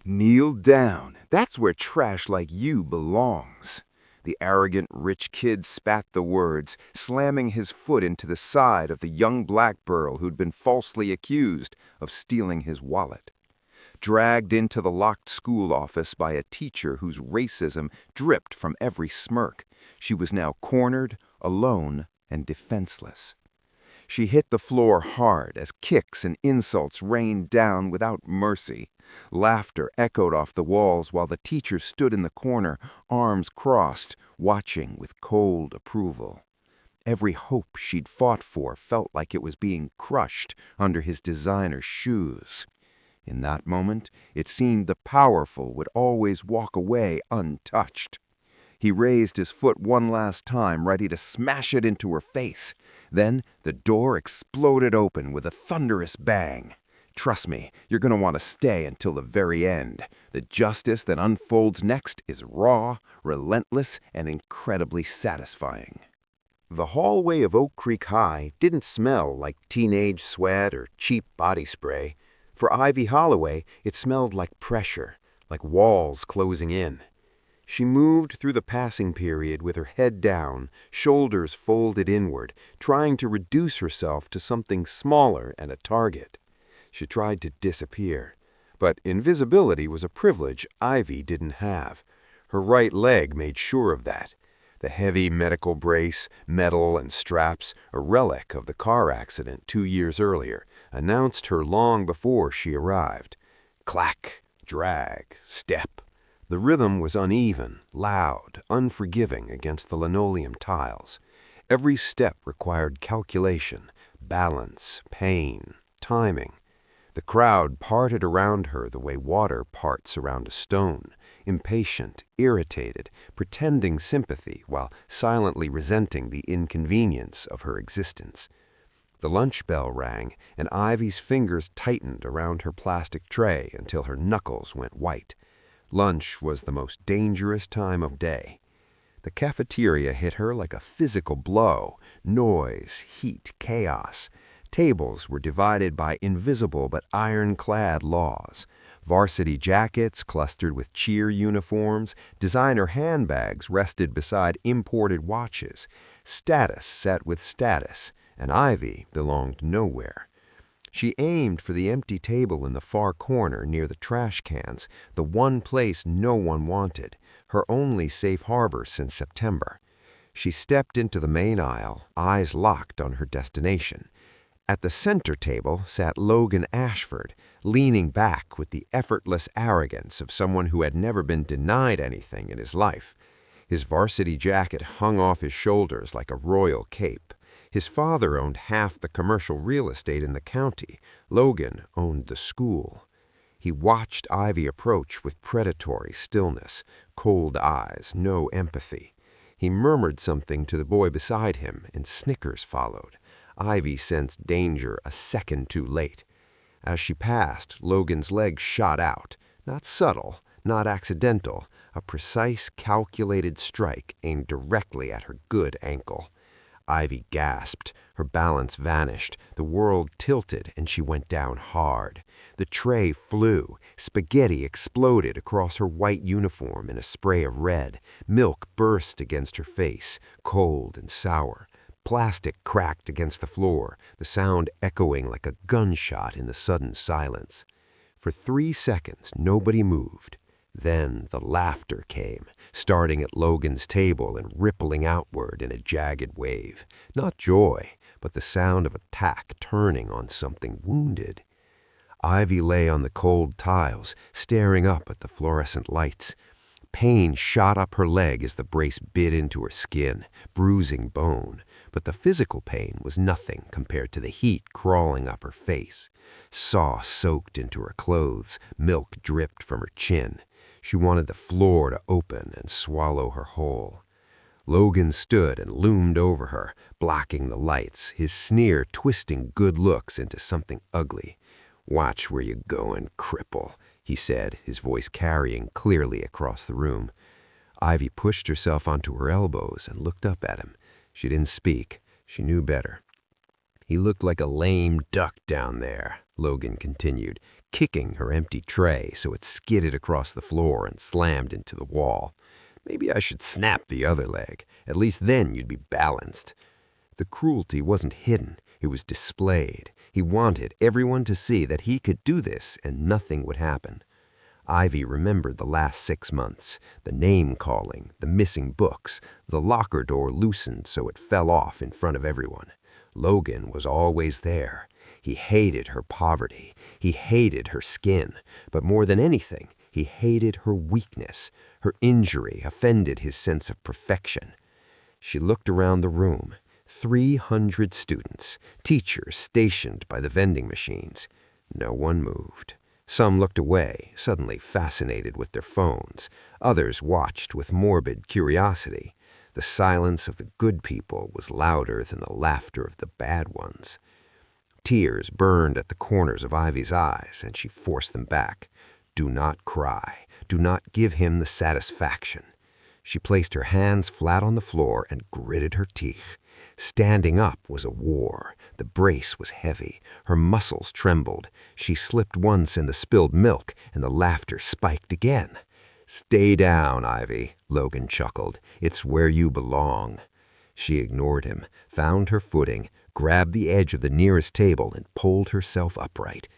Kneel down. That's where trash like you belongs. The arrogant rich kid spat the words, slamming his foot into the side of the young black girl who'd been falsely accused of stealing his wallet. Dragged into the locked school office by a teacher whose racism dripped from every smirk, she was now cornered, alone, and defenseless. She hit the floor hard as kicks and insults rained down without mercy. Laughter echoed off the walls while the teacher stood in the corner, arms crossed, watching with cold approval. Every hope she'd fought for felt like it was being crushed under his designer shoes. In that moment, it seemed the powerful would always walk away untouched. He raised his foot one last time, ready to smash it into her face. Then the door exploded open with a thunderous bang. Trust me, you're going to want to stay until the very end. The justice that unfolds next is raw, relentless, and incredibly satisfying. The hallway of Oak Creek High didn't smell like teenage sweat or cheap body spray. For Ivy Holloway, it smelled like pressure, like walls closing in. She moved through the passing period with her head down, shoulders folded inward, trying to reduce herself to something smaller and a target. She tried to disappear. But invisibility was a privilege Ivy didn't have. Her right leg made sure of that. The heavy medical brace, metal and straps, a relic of the car accident 2 years earlier, announced her long before she arrived. Clack, drag, step. The rhythm was uneven, loud, unforgiving against the linoleum tiles. Every step required calculation, balance, pain, timing. The crowd parted around her the way water parts around a stone, impatient, irritated, pretending sympathy while silently resenting the inconvenience of her existence. The lunch bell rang, and Ivy's fingers tightened around her plastic tray until her knuckles went white. Lunch was the most dangerous time of day. The cafeteria hit her like a physical blow. Noise, heat, chaos. Tables were divided by invisible but ironclad laws. Varsity jackets clustered with cheer uniforms, designer handbags rested beside imported watches. Status sat with status, and Ivy belonged nowhere. She aimed for the empty table in the far corner near the trash cans, the one place no one wanted, her only safe harbor since September. She stepped into the main aisle, eyes locked on her destination. At the center table sat Logan Ashford, leaning back with the effortless arrogance of someone who had never been denied anything in his life. His varsity jacket hung off his shoulders like a royal cape. His father owned half the commercial real estate in the county. Logan owned the school. He watched Ivy approach with predatory stillness, cold eyes, no empathy. He murmured something to the boy beside him, and snickers followed. Ivy sensed danger a second too late. As she passed, Logan's leg shot out. Not subtle, not accidental, a precise, calculated strike aimed directly at her good ankle. Ivy gasped. Her balance vanished. The world tilted, and she went down hard. The tray flew. Spaghetti exploded across her white uniform in a spray of red. Milk burst against her face, cold and sour. Plastic cracked against the floor, the sound echoing like a gunshot in the sudden silence. For 3 seconds, nobody moved. Then the laughter came, starting at Logan's table and rippling outward in a jagged wave. Not joy, but the sound of attack turning on something wounded. Ivy lay on the cold tiles, staring up at the fluorescent lights. Pain shot up her leg as the brace bit into her skin, bruising bone. But the physical pain was nothing compared to the heat crawling up her face. Sauce soaked into her clothes, milk dripped from her chin. She wanted the floor to open and swallow her whole. Logan stood and loomed over her, blocking the lights, his sneer twisting good looks into something ugly. "Watch where you goin', cripple," he said, his voice carrying clearly across the room. Ivy pushed herself onto her elbows and looked up at him. She didn't speak. She knew better. He looked like a lame duck down there, Logan continued, kicking her empty tray so it skidded across the floor and slammed into the wall. Maybe I should snap the other leg. At least then you'd be balanced. The cruelty wasn't hidden. It was displayed. He wanted everyone to see that he could do this and nothing would happen. Ivy remembered the last 6 months, the name-calling, the missing books, the locker door loosened so it fell off in front of everyone. Logan was always there. He hated her poverty. He hated her skin. But more than anything, he hated her weakness. Her injury offended his sense of perfection. She looked around the room. 300 students, teachers stationed by the vending machines. No one moved. Some looked away, suddenly fascinated with their phones. Others watched with morbid curiosity. The silence of the good people was louder than the laughter of the bad ones. Tears burned at the corners of Ivy's eyes, and she forced them back. Do not cry. Do not give him the satisfaction. She placed her hands flat on the floor and gritted her teeth. Standing up was a war. The brace was heavy. Her muscles trembled. She slipped once in the spilled milk, and the laughter spiked again. "Stay down, Ivy," Logan chuckled. "It's where you belong." She ignored him, found her footing, grabbed the edge of the nearest table, and pulled herself upright.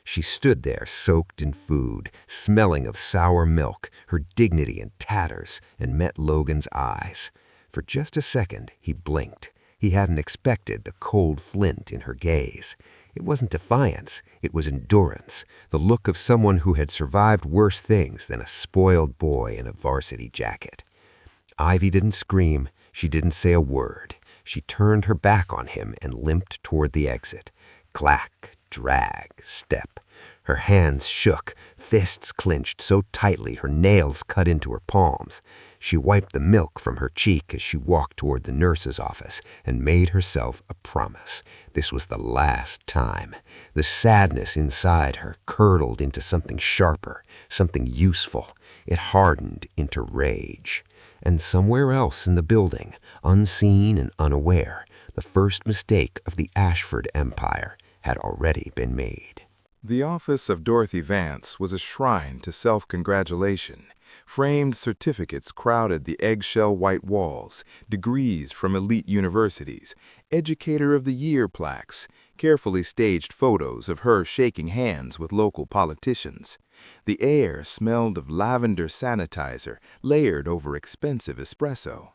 She stood there soaked in food, smelling of sour milk, her dignity in tatters, and met Logan's eyes. For just a second, he blinked. He hadn't expected the cold flint in her gaze. It wasn't defiance, it was endurance, the look of someone who had survived worse things than a spoiled boy in a varsity jacket. Ivy didn't scream, she didn't say a word. She turned her back on him and limped toward the exit. Clack, drag, step. Her hands shook, fists clenched so tightly her nails cut into her palms. She wiped the milk from her cheek as she walked toward the nurse's office and made herself a promise. This was the last time. The sadness inside her curdled into something sharper, something useful. It hardened into rage. And somewhere else in the building, unseen and unaware, the first mistake of the Ashford Empire had already been made. The office of Dorothy Vance was a shrine to self-congratulation. Framed certificates crowded the eggshell white walls, degrees from elite universities, Educator of the Year plaques, carefully staged photos of her shaking hands with local politicians. The air smelled of lavender sanitizer layered over expensive espresso.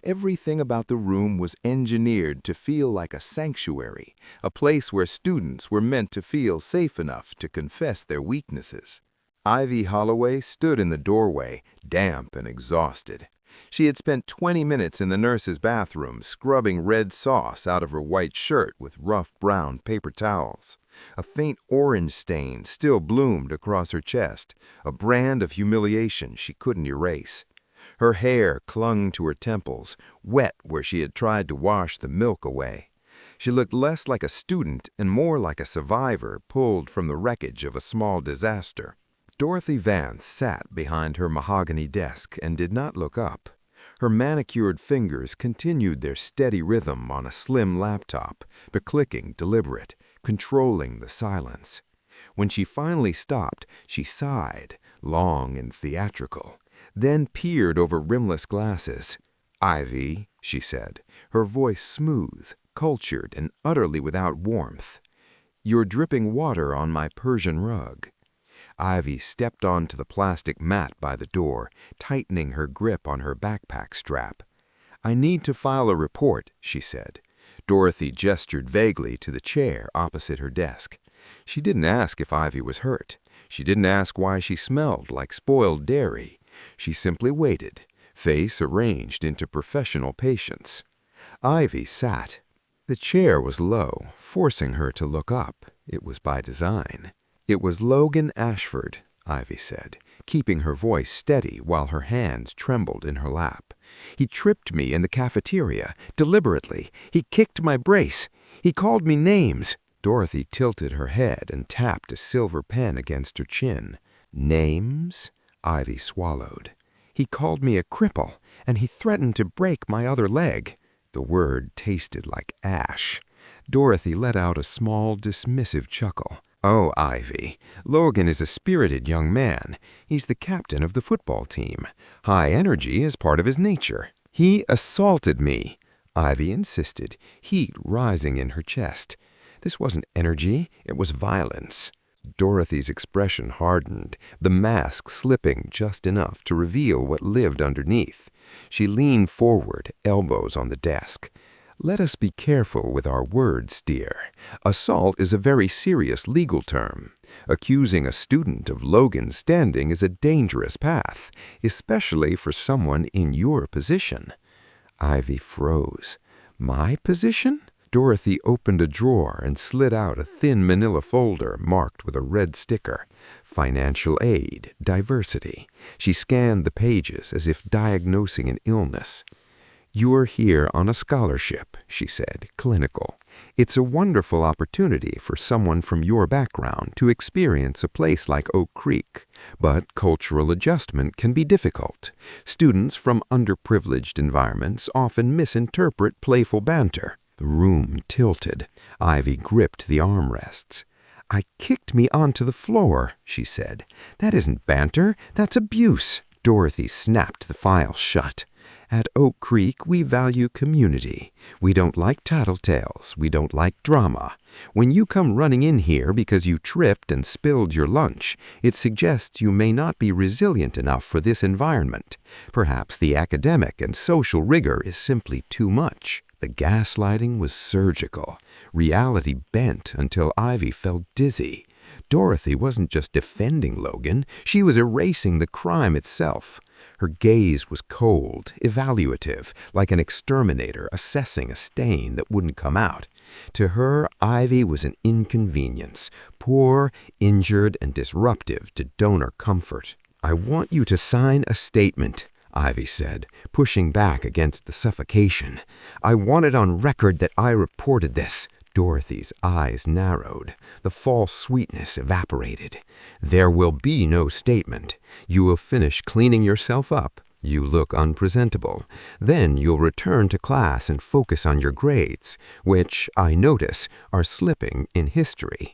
Everything about the room was engineered to feel like a sanctuary, a place where students were meant to feel safe enough to confess their weaknesses. Ivy Holloway stood in the doorway, damp and exhausted. She had spent 20 minutes in the nurse's bathroom scrubbing red sauce out of her white shirt with rough brown paper towels. A faint orange stain still bloomed across her chest, a brand of humiliation she couldn't erase. Her hair clung to her temples, wet where she had tried to wash the milk away. She looked less like a student and more like a survivor pulled from the wreckage of a small disaster. Dorothy Vance sat behind her mahogany desk and did not look up. Her manicured fingers continued their steady rhythm on a slim laptop, but clicking deliberate, controlling the silence. When she finally stopped, she sighed, long and theatrical, then peered over rimless glasses. "Ivy," she said, her voice smooth, cultured, and utterly without warmth. "You're dripping water on my Persian rug." Ivy stepped onto the plastic mat by the door, tightening her grip on her backpack strap. "I need to file a report," she said. Dorothy gestured vaguely to the chair opposite her desk. She didn't ask if Ivy was hurt. She didn't ask why she smelled like spoiled dairy. She simply waited, face arranged into professional patience. Ivy sat. The chair was low, forcing her to look up. It was by design. "It was Logan Ashford," Ivy said, keeping her voice steady while her hands trembled in her lap. "He tripped me in the cafeteria, deliberately. He kicked my brace. He called me names." Dorothy tilted her head and tapped a silver pen against her chin. "Names?" Ivy swallowed. "He called me a cripple, and he threatened to break my other leg." The word tasted like ash. Dorothy let out a small, dismissive chuckle. "Oh, Ivy, Logan is a spirited young man. He's the captain of the football team. High energy is part of his nature. He assaulted me," Ivy insisted, heat rising in her chest. This wasn't energy, it was violence. Dorothy's expression hardened, the mask slipping just enough to reveal what lived underneath. She leaned forward, elbows on the desk. "Let us be careful with our words, dear. Assault is a very serious legal term. Accusing a student of Logan's standing is a dangerous path, especially for someone in your position." Ivy froze. "My position?" Dorothy opened a drawer and slid out a thin manila folder marked with a red sticker. Financial aid, diversity. She scanned the pages as if diagnosing an illness. "You're here on a scholarship," she said, clinical. "It's a wonderful opportunity for someone from your background to experience a place like Oak Creek, but cultural adjustment can be difficult. Students from underprivileged environments often misinterpret playful banter." The room tilted. Ivy gripped the armrests. "I kicked me onto the floor," she said. "That isn't banter, that's abuse." Dorothy snapped the file shut. "At Oak Creek, we value community. We don't like tattletales. We don't like drama. When you come running in here because you tripped and spilled your lunch, it suggests you may not be resilient enough for this environment. Perhaps the academic and social rigor is simply too much." The gaslighting was surgical. Reality bent until Ivy felt dizzy. Dorothy wasn't just defending Logan, she was erasing the crime itself. Her gaze was cold, evaluative, like an exterminator assessing a stain that wouldn't come out. To her, Ivy was an inconvenience, poor, injured, and disruptive to donor comfort. "I want you to sign a statement," Ivy said, pushing back against the suffocation. "I want it on record that I reported this." Dorothy's eyes narrowed. The false sweetness evaporated. "There will be no statement. You will finish cleaning yourself up. You look unpresentable. Then you'll return to class and focus on your grades, which, I notice, are slipping in history."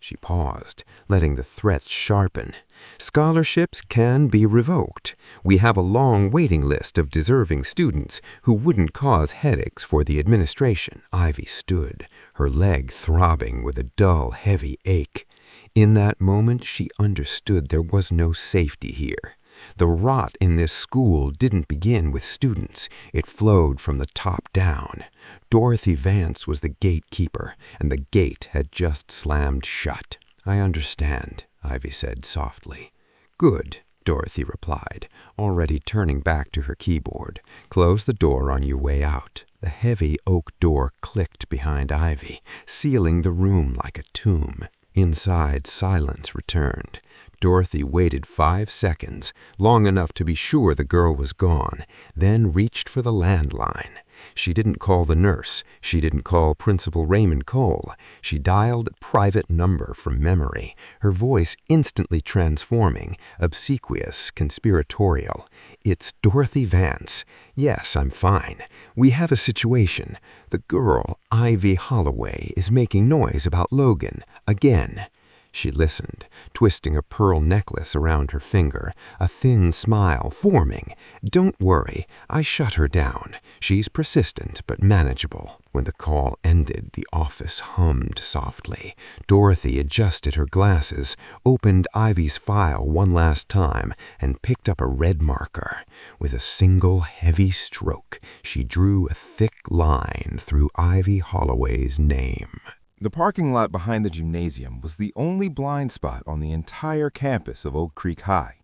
She paused, letting the threats sharpen. "Scholarships can be revoked. We have a long waiting list of deserving students who wouldn't cause headaches for the administration." Ivy stood, her leg throbbing with a dull, heavy ache. In that moment, she understood there was no safety here. The rot in this school didn't begin with students. It flowed from the top down. Dorothy Vance was the gatekeeper, and the gate had just slammed shut. "I understand," Ivy said softly. "Good," Dorothy replied, already turning back to her keyboard. "Close the door on your way out." The heavy oak door clicked behind Ivy, sealing the room like a tomb. Inside, silence returned. Dorothy waited 5 seconds, long enough to be sure the girl was gone, then reached for the landline. She didn't call the nurse. She didn't call Principal Raymond Cole. She dialed a private number from memory, her voice instantly transforming, obsequious, conspiratorial. "It's Dorothy Vance. Yes, I'm fine. We have a situation. The girl, Ivy Holloway, is making noise about Logan. Again." She listened, twisting a pearl necklace around her finger, a thin smile forming. "Don't worry, I shut her down. She's persistent but manageable." When the call ended, the office hummed softly. Dorothy adjusted her glasses, opened Ivy's file one last time, and picked up a red marker. With a single heavy stroke, she drew a thick line through Ivy Holloway's name. The parking lot behind the gymnasium was the only blind spot on the entire campus of Oak Creek High.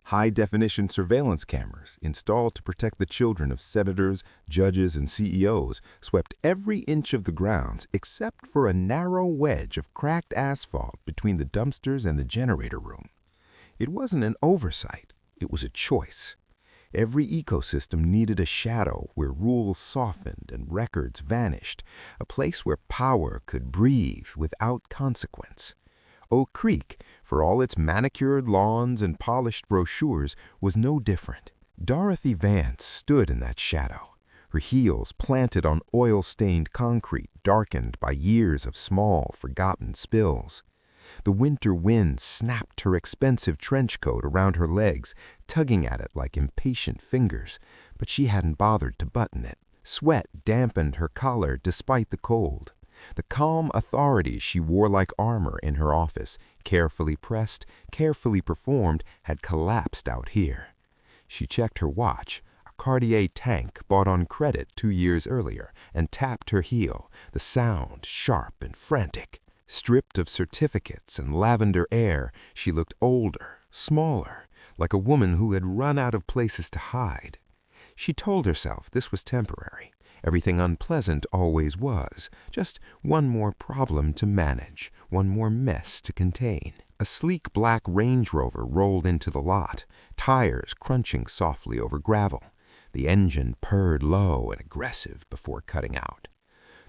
High-definition surveillance cameras installed to protect the children of senators, judges, and CEOs swept every inch of the grounds except for a narrow wedge of cracked asphalt between the dumpsters and the generator room. It wasn't an oversight, it was a choice. Every ecosystem needed a shadow where rules softened and records vanished, a place where power could breathe without consequence. Oak Creek, for all its manicured lawns and polished brochures, was no different. Dorothy Vance stood in that shadow, her heels planted on oil-stained concrete darkened by years of small, forgotten spills. The winter wind snapped her expensive trench coat around her legs, tugging at it like impatient fingers, but she hadn't bothered to button it. Sweat dampened her collar despite the cold. The calm authority she wore like armor in her office, carefully pressed, carefully performed, had collapsed out here. She checked her watch, a Cartier tank bought on credit 2 years earlier, and tapped her heel, the sound sharp and frantic. Stripped of certificates and lavender air, she looked older, smaller, like a woman who had run out of places to hide. She told herself this was temporary. Everything unpleasant always was, just one more problem to manage, one more mess to contain. A sleek black Range Rover rolled into the lot, tires crunching softly over gravel. The engine purred low and aggressive before cutting out.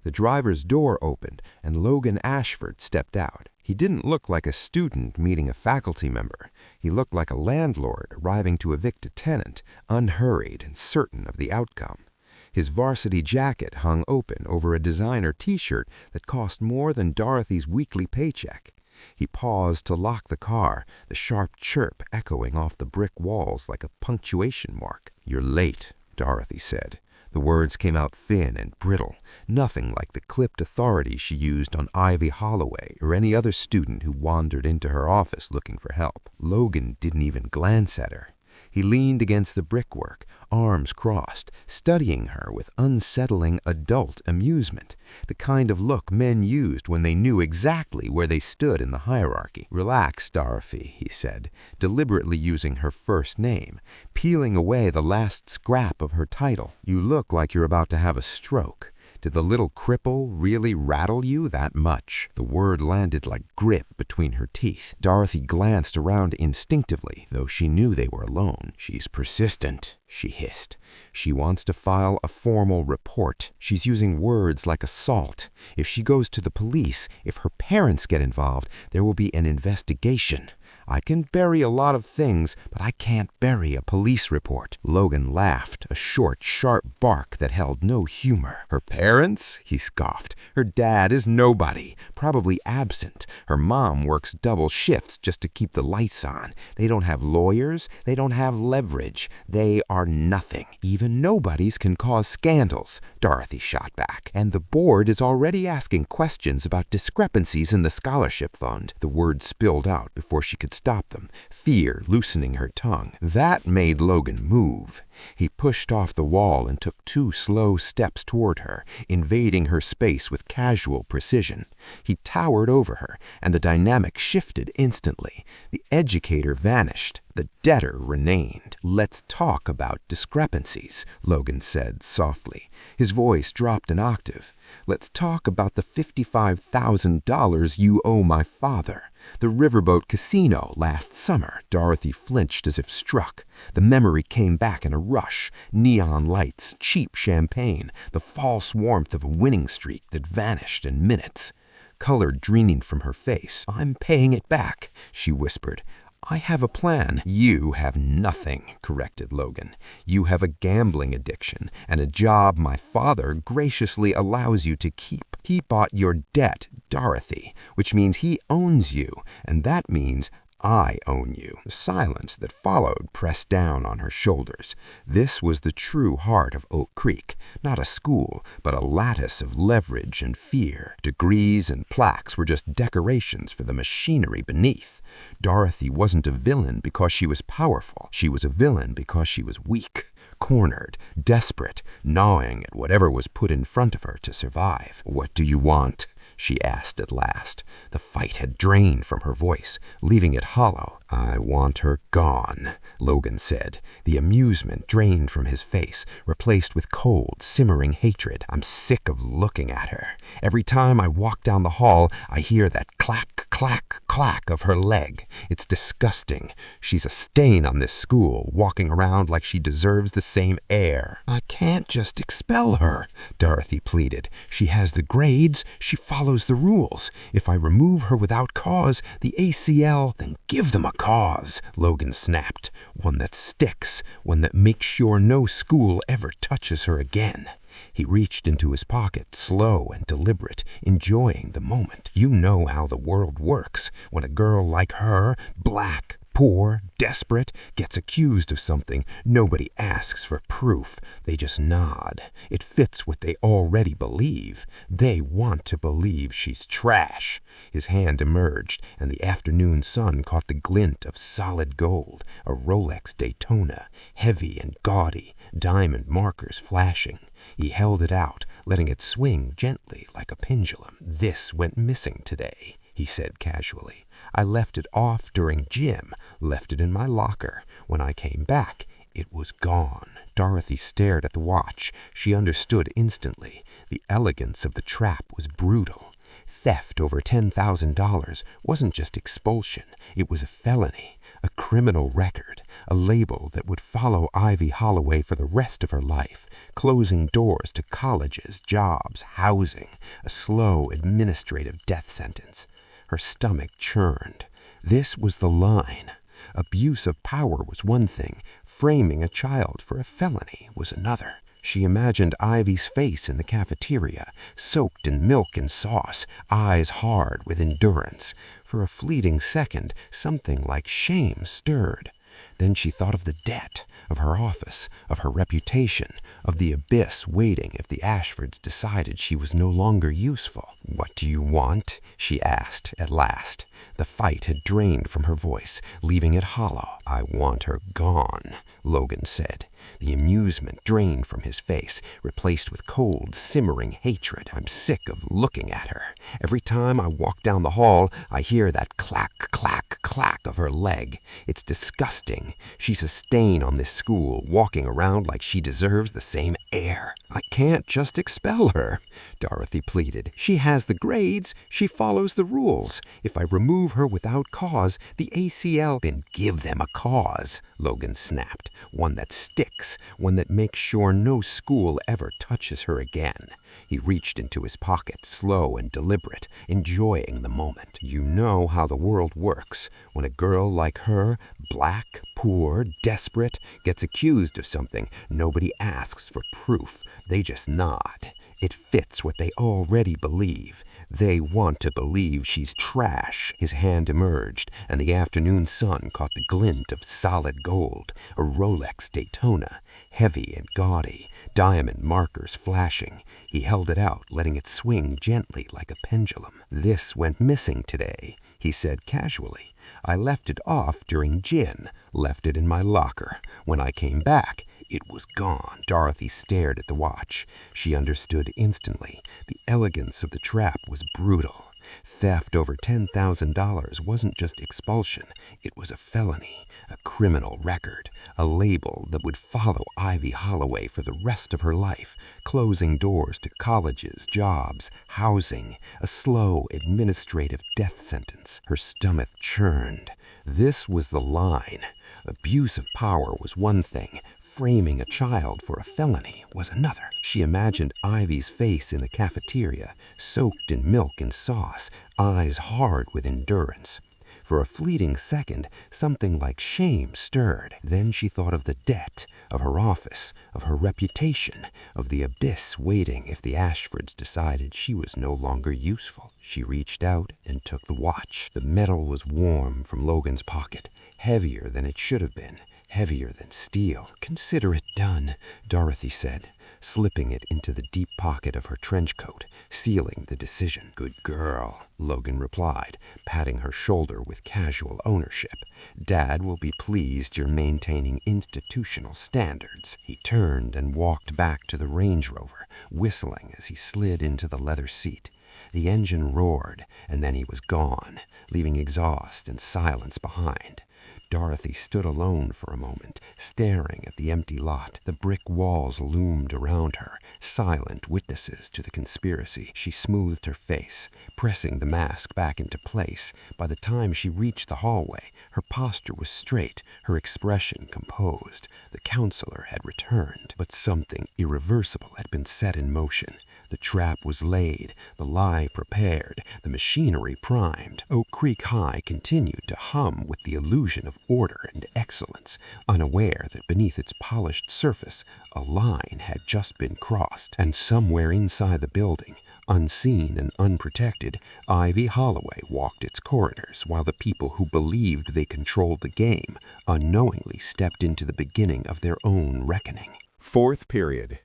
The driver's door opened, and Logan Ashford stepped out. He didn't look like a student meeting a faculty member. He looked like a landlord arriving to evict a tenant, unhurried and certain of the outcome. His varsity jacket hung open over a designer T-shirt that cost more than Dorothy's weekly paycheck. He paused to lock the car, the sharp chirp echoing off the brick walls like a punctuation mark. "You're late," Dorothy said. The words came out thin and brittle, nothing like the clipped authority she used on Ivy Holloway or any other student who wandered into her office looking for help. Logan didn't even glance at her. He leaned against the brickwork, arms crossed, studying her with unsettling adult amusement, the kind of look men used when they knew exactly where they stood in the hierarchy. "Relax, Dorothy," he said, deliberately using her first name, peeling away the last scrap of her title. "You look like you're about to have a stroke. Did the little cripple really rattle you that much?" The word landed like grit between her teeth. Dorothy glanced around instinctively, though she knew they were alone. "She's persistent," she hissed. "She wants to file a formal report. She's using words like assault. If she goes to the police, if her parents get involved, there will be an investigation. I can bury a lot of things, but I can't bury a police report." Logan laughed, a short, sharp bark that held no humor. "Her parents?" he scoffed. "Her dad is nobody, probably absent. Her mom works double shifts just to keep the lights on. They don't have lawyers. They don't have leverage. They are nothing. Even nobodies can cause scandals," Dorothy shot back. "And the board is already asking questions about discrepancies in the scholarship fund." The words spilled out before she could stop them, fear loosening her tongue. That made Logan move. He pushed off the wall and took 2 slow steps toward her, invading her space with casual precision. He towered over her, and the dynamic shifted instantly. The educator vanished. The debtor remained. "Let's talk about discrepancies," Logan said softly. His voice dropped an octave. "Let's talk about the $55,000 you owe my father. The Riverboat Casino last summer." Dorothy flinched as if struck. The memory came back in a rush. Neon lights, cheap champagne, the false warmth of a winning streak that vanished in minutes. Color draining from her face. "I'm paying it back," she whispered. "I have a plan." "You have nothing," corrected Logan. "You have a gambling addiction and a job my father graciously allows you to keep. He bought your debt, Dorothy, which means he owns you, and that means I own you." The silence that followed pressed down on her shoulders. This was the true heart of Oak Creek, not a school, but a lattice of leverage and fear. Degrees and plaques were just decorations for the machinery beneath. Dorothy wasn't a villain because she was powerful. She was a villain because she was weak, cornered, desperate, gnawing at whatever was put in front of her to survive. "What do you want?" she asked at last. The fight had drained from her voice, leaving it hollow. "I want her gone," Logan said. The amusement drained from his face, replaced with cold, simmering hatred. "I'm sick of looking at her. Every time I walk down the hall, I hear that clack, clack, clack of her leg. It's disgusting. She's a stain on this school, walking around like she deserves the same air. I can't just expel her, Dorothy pleaded. She has the grades. She follows the rules. If I remove her without cause, the ACL, then give them a cause, Logan snapped. One that sticks, one that makes sure no school ever touches her again. He reached into his pocket, slow and deliberate, enjoying the moment. You know how the world works. When a girl like her, black, poor, desperate, gets accused of something, nobody asks for proof. They just nod. It fits what they already believe. They want to believe she's trash. His hand emerged, and the afternoon sun caught the glint of solid gold, a Rolex Daytona, heavy and gaudy, diamond markers flashing. He held it out, letting it swing gently like a pendulum. This went missing today, he said casually. I left it off during gym, left it in my locker. When I came back, it was gone. Dorothy stared at the watch. She understood instantly. The elegance of the trap was brutal. Theft over $10,000 wasn't just expulsion. It was a felony, a criminal record, a label that would follow Ivy Holloway for the rest of her life, closing doors to colleges, jobs, housing, a slow administrative death sentence. Her stomach churned. This was the line. Abuse of power was one thing. Framing a child for a felony was another. She imagined Ivy's face in the cafeteria, soaked in milk and sauce, eyes hard with endurance. For a fleeting second, something like shame stirred. Then she thought of the debt, of her office, of her reputation, of the abyss waiting if the Ashfords decided she was no longer useful. "What do you want?" she asked at last. The fight had drained from her voice, leaving it hollow. "I want her gone," Logan said. The amusement drained from his face, replaced with cold, simmering hatred. "I'm sick of looking at her. Every time I walk down the hall, I hear that clack, clack, clack of her leg. It's disgusting. She's a stain on this school, walking around like she deserves the same air." "I can't just expel her," Dorothy pleaded. "She has the grades. She follows the rules. If I remove her without cause, the ACL—" "Then give them a cause," Logan snapped. "One that sticks, one that makes sure no school ever touches her again." He reached into his pocket, slow and deliberate, enjoying the moment. "You know how the world works. When a girl like her, black, poor, desperate, gets accused of something, nobody asks for proof. They just nod. It fits what they already believe. They want to believe she's trash." His hand emerged, and the afternoon sun caught the glint of solid gold, a Rolex Daytona, heavy and gaudy, diamond markers flashing. He held it out, letting it swing gently like a pendulum. "This went missing today," he said casually. "I left it off during gin, left it in my locker. When I came back, it was gone." Dorothy stared at the watch. She understood instantly. The elegance of the trap was brutal. Theft over $10,000 wasn't just expulsion. It was a felony, a criminal record, a label that would follow Ivy Holloway for the rest of her life, closing doors to colleges, jobs, housing, a slow administrative death sentence. Her stomach churned. This was the line. Abuse of power was one thing. Framing a child for a felony was another. She imagined Ivy's face in the cafeteria, soaked in milk and sauce, eyes hard with endurance. For a fleeting second, something like shame stirred. Then she thought of the debt, of her office, of her reputation, of the abyss waiting if the Ashfords decided she was no longer useful. She reached out and took the watch. The metal was warm from Logan's pocket, heavier than it should have been. Heavier than steel. "Consider it done," Dorothy said, slipping it into the deep pocket of her trench coat, sealing the decision. "Good girl," Logan replied, patting her shoulder with casual ownership. "Dad will be pleased you're maintaining institutional standards." He turned and walked back to the Range Rover, whistling as he slid into the leather seat. The engine roared, and then he was gone, leaving exhaust and silence behind. Dorothy stood alone for a moment, staring at the empty lot. The brick walls loomed around her, silent witnesses to the conspiracy. She smoothed her face, pressing the mask back into place. By the time she reached the hallway, her posture was straight, her expression composed. The counselor had returned, but something irreversible had been set in motion. The trap was laid, the lie prepared, the machinery primed. Oak Creek High continued to hum with the illusion of order and excellence, unaware that beneath its polished surface a line had just been crossed, and somewhere inside the building, unseen and unprotected, Ivy Holloway walked its corridors, while the people who believed they controlled the game unknowingly stepped into the beginning of their own reckoning. Fourth period.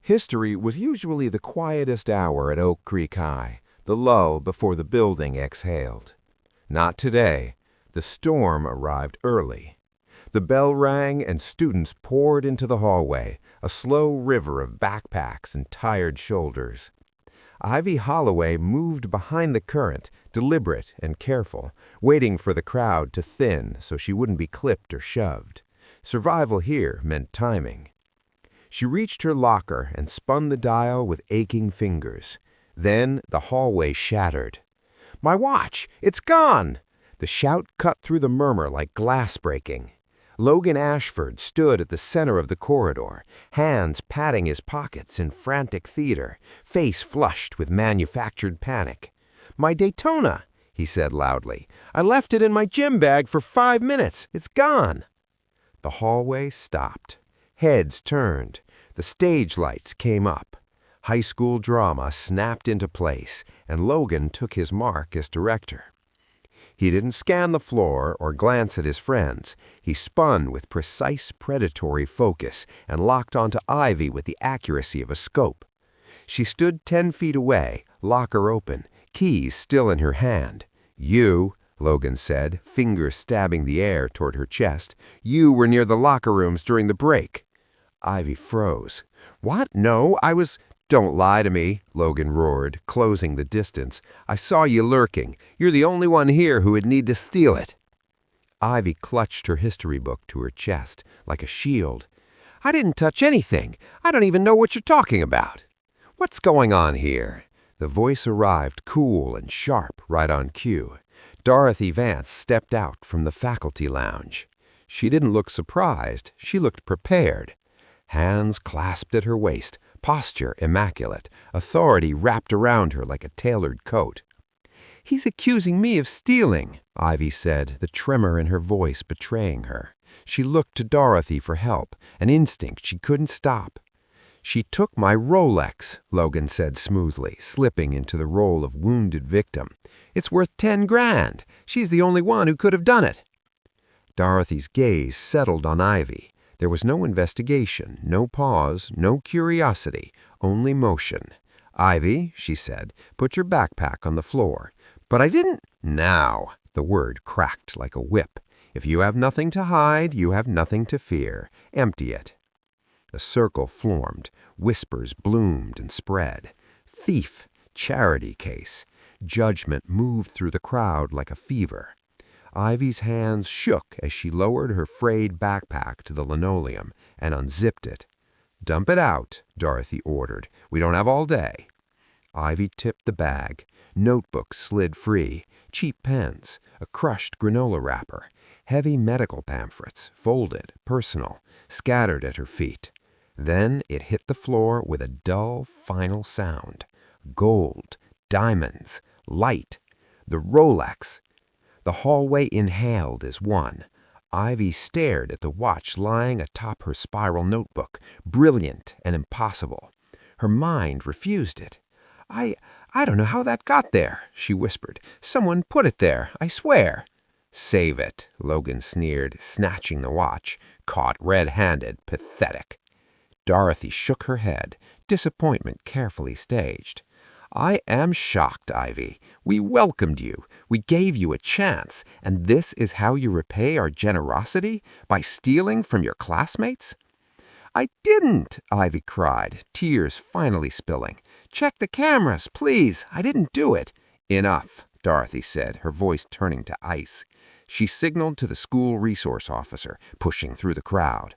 History was usually the quietest hour at Oak Creek High, the lull before the building exhaled. Not today. The storm arrived early. The bell rang and students poured into the hallway, a slow river of backpacks and tired shoulders. Ivy Holloway moved behind the current, deliberate and careful, waiting for the crowd to thin so she wouldn't be clipped or shoved. Survival here meant timing. She reached her locker and spun the dial with aching fingers. Then the hallway shattered. "My watch! It's gone!" The shout cut through the murmur like glass breaking. Logan Ashford stood at the center of the corridor, hands patting his pockets in frantic theater, face flushed with manufactured panic. "My Daytona," he said loudly. "I left it in my gym bag for 5 minutes. It's gone." The hallway stopped. Heads turned. The stage lights came up. High school drama snapped into place, and Logan took his mark as director. He didn't scan the floor or glance at his friends. He spun with precise predatory focus and locked onto Ivy with the accuracy of a scope. She stood 10 feet away, locker open, keys still in her hand. "You," Logan said, fingers stabbing the air toward her chest, "you were near the locker rooms during the break." Ivy froze. "What? No, I was—" "Don't lie to me," Logan roared, closing the distance. "I saw you lurking. You're the only one here who would need to steal it." Ivy clutched her history book to her chest, like a shield. "I didn't touch anything. I don't even know what you're talking about." "What's going on here?" The voice arrived cool and sharp, right on cue. Dorothy Vance stepped out from the faculty lounge. She didn't look surprised. She looked prepared. Hands clasped at her waist, posture immaculate, authority wrapped around her like a tailored coat. "He's accusing me of stealing," Ivy said, the tremor in her voice betraying her. She looked to Dorothy for help, an instinct she couldn't stop. "She took my Rolex," Logan said smoothly, slipping into the role of wounded victim. "It's worth 10 grand. She's the only one who could have done it." Dorothy's gaze settled on Ivy. There was no investigation, no pause, no curiosity, only motion. "Ivy," she said, "put your backpack on the floor." "But I didn't—" "Now." The word cracked like a whip. "If you have nothing to hide, you have nothing to fear. Empty it." The circle formed. Whispers bloomed and spread. Thief. Charity case. Judgment moved through the crowd like a fever. Ivy's hands shook as she lowered her frayed backpack to the linoleum and unzipped it. "Dump it out," Dorothy ordered. "We don't have all day." Ivy tipped the bag. Notebooks slid free. Cheap pens. A crushed granola wrapper. Heavy medical pamphlets, folded, personal, scattered at her feet. Then it hit the floor with a dull, final sound. Gold. Diamonds. Light. The Rolex. The hallway inhaled as one. Ivy stared at the watch lying atop her spiral notebook, brilliant and impossible. Her mind refused it. I don't know how that got there," she whispered. "Someone put it there, I swear." "Save it," Logan sneered, snatching the watch. "Caught red-handed. Pathetic." Dorothy shook her head, disappointment carefully staged. "I am shocked, Ivy. We welcomed you. We gave you a chance. And this is how you repay our generosity? By stealing from your classmates?" "I didn't," Ivy cried, tears finally spilling. "Check the cameras, please. I didn't do it." "Enough," Dorothy said, her voice turning to ice. She signaled to the school resource officer, pushing through the crowd.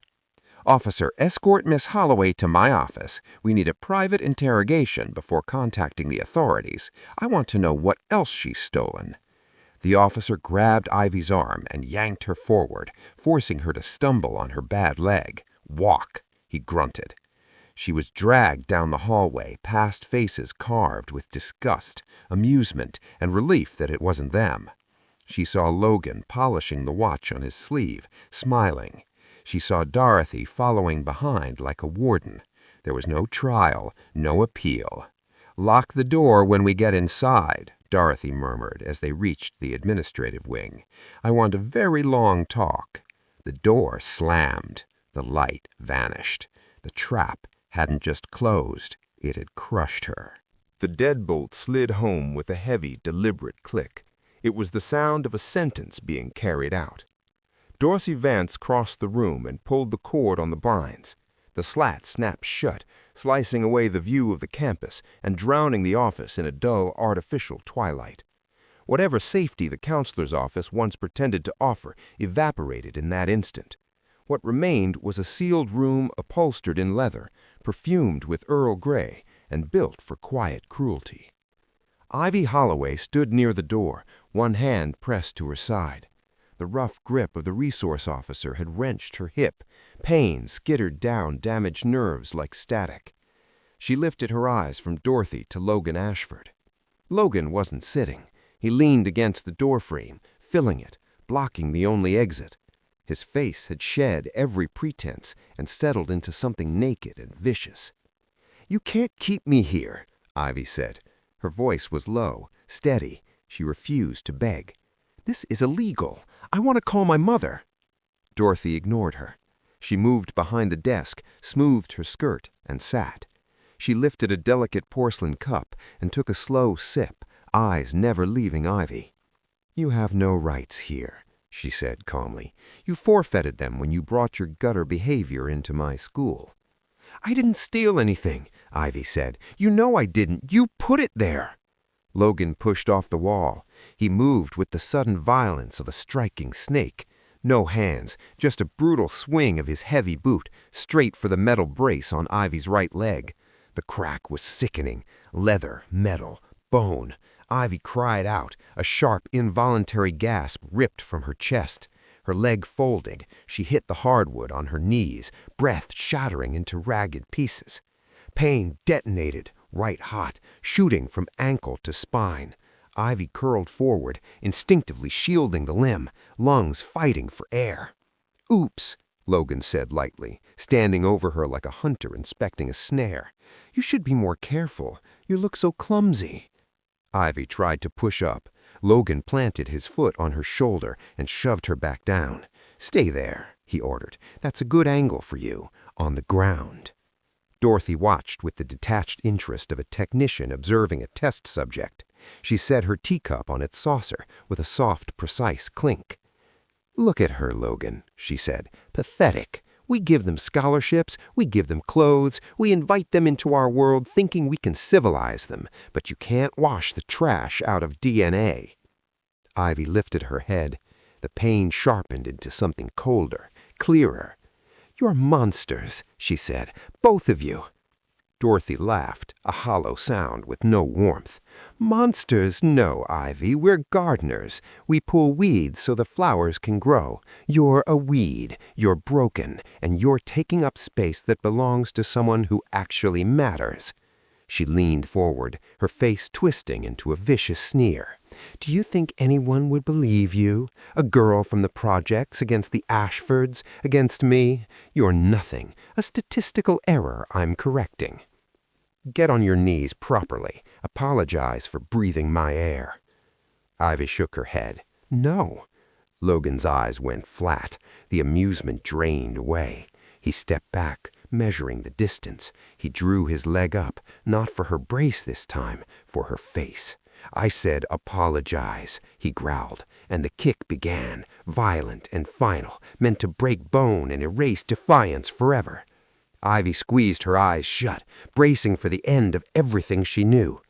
"Officer, escort Miss Holloway to my office. We need a private interrogation before contacting the authorities. I want to know what else she's stolen." The officer grabbed Ivy's arm and yanked her forward, forcing her to stumble on her bad leg. "Walk," he grunted. She was dragged down the hallway, past faces carved with disgust, amusement, and relief that it wasn't them. She saw Logan polishing the watch on his sleeve, smiling. She saw Dorothy following behind like a warden. There was no trial, no appeal. "Lock the door when we get inside," Dorothy murmured as they reached the administrative wing. "I want a very long talk." The door slammed. The light vanished. The trap hadn't just closed, it had crushed her. The deadbolt slid home with a heavy, deliberate click. It was the sound of a sentence being carried out. Dorsey Vance crossed the room and pulled the cord on the blinds. The slat snapped shut, slicing away the view of the campus and drowning the office in a dull, artificial twilight. Whatever safety the counselor's office once pretended to offer evaporated in that instant. What remained was a sealed room upholstered in leather, perfumed with Earl Grey, and built for quiet cruelty. Ivy Holloway stood near the door, one hand pressed to her side. The rough grip of the resource officer had wrenched her hip. Pain skittered down damaged nerves like static. She lifted her eyes from Dorothy to Logan Ashford. Logan wasn't sitting. He leaned against the doorframe, filling it, blocking the only exit. His face had shed every pretense and settled into something naked and vicious. "You can't keep me here," Ivy said. Her voice was low, steady. She refused to beg. "This is illegal. I want to call my mother." Dorothy ignored her. She moved behind the desk, smoothed her skirt, and sat. She lifted a delicate porcelain cup and took a slow sip, eyes never leaving Ivy. "You have no rights here," she said calmly. "You forfeited them when you brought your gutter behavior into my school." "I didn't steal anything," Ivy said. "You know I didn't. You put it there." Logan pushed off the wall. He moved with the sudden violence of a striking snake. No hands, just a brutal swing of his heavy boot, straight for the metal brace on Ivy's right leg. The crack was sickening. Leather, metal, bone. Ivy cried out, a sharp, involuntary gasp ripped from her chest. Her leg folded, she hit the hardwood on her knees, breath shattering into ragged pieces. Pain detonated, right hot, shooting from ankle to spine. Ivy curled forward, instinctively shielding the limb, lungs fighting for air. "Oops," Logan said lightly, standing over her like a hunter inspecting a snare. "You should be more careful. You look so clumsy." Ivy tried to push up. Logan planted his foot on her shoulder and shoved her back down. "Stay there," he ordered. "That's a good angle for you, on the ground." Dorothy watched with the detached interest of a technician observing a test subject. She set her teacup on its saucer with a soft, precise clink. "Look at her, Logan," she said. "Pathetic. We give them scholarships, we give them clothes, we invite them into our world thinking we can civilize them, but you can't wash the trash out of DNA." Ivy lifted her head. The pain sharpened into something colder, clearer. "You're monsters," she said. "Both of you." Dorothy laughed, a hollow sound with no warmth. "Monsters, no, Ivy. We're gardeners. We pull weeds so the flowers can grow. You're a weed. You're broken, and you're taking up space that belongs to someone who actually matters." She leaned forward, her face twisting into a vicious sneer. "Do you think anyone would believe you? A girl from the projects against the Ashfords, against me? You're nothing. A statistical error I'm correcting." "Get on your knees properly. Apologize for breathing my air." Ivy shook her head. "No." Logan's eyes went flat. The amusement drained away. He stepped back, measuring the distance. He drew his leg up, not for her brace this time, for her face. "I said apologize," he growled, and the kick began, violent and final, meant to break bone and erase defiance forever. Ivy squeezed her eyes shut, bracing for the end of everything she knew.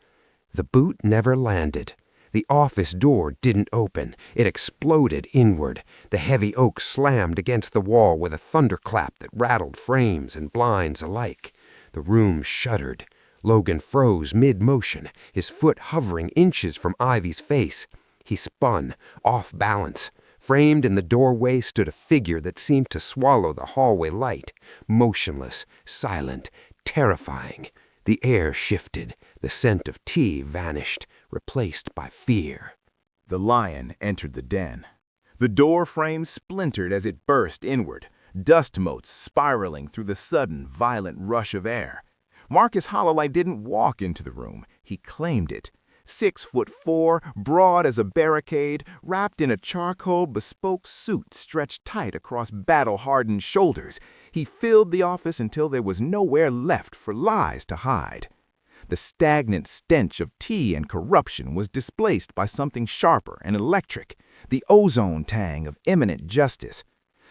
The boot never landed. The office door didn't open. It exploded inward. The heavy oak slammed against the wall with a thunderclap that rattled frames and blinds alike. The room shuddered. Logan froze mid-motion, his foot hovering inches from Ivy's face. He spun, off balance. Framed in the doorway stood a figure that seemed to swallow the hallway light, motionless, silent, terrifying. The air shifted. The scent of tea vanished, replaced by fear. The lion entered the den. The door frame splintered as it burst inward, dust motes spiraling through the sudden, violent rush of air. Marcus Holloway didn't walk into the room. He claimed it. 6'4", broad as a barricade, wrapped in a charcoal bespoke suit stretched tight across battle-hardened shoulders, he filled the office until there was nowhere left for lies to hide. The stagnant stench of tea and corruption was displaced by something sharper and electric, the ozone tang of imminent justice.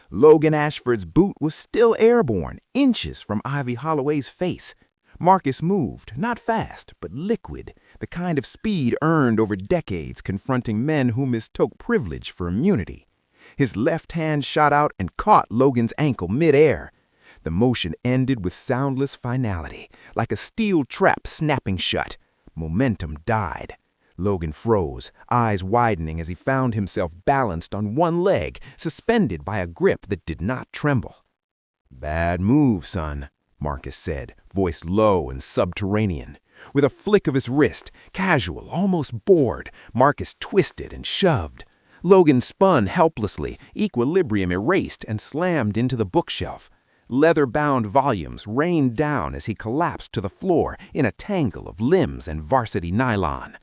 Logan Ashford's boot was still airborne, inches from Ivy Holloway's face. Marcus moved, not fast, but liquid, the kind of speed earned over decades confronting men who mistook privilege for immunity. His left hand shot out and caught Logan's ankle mid-air. The motion ended with soundless finality, like a steel trap snapping shut. Momentum died. Logan froze, eyes widening as he found himself balanced on one leg, suspended by a grip that did not tremble. "Bad move, son," Marcus said, voice low and subterranean. With a flick of his wrist, casual, almost bored, Marcus twisted and shoved. Logan spun helplessly, equilibrium erased, and slammed into the bookshelf. Leather-bound volumes rained down as he collapsed to the floor in a tangle of limbs and varsity nylon.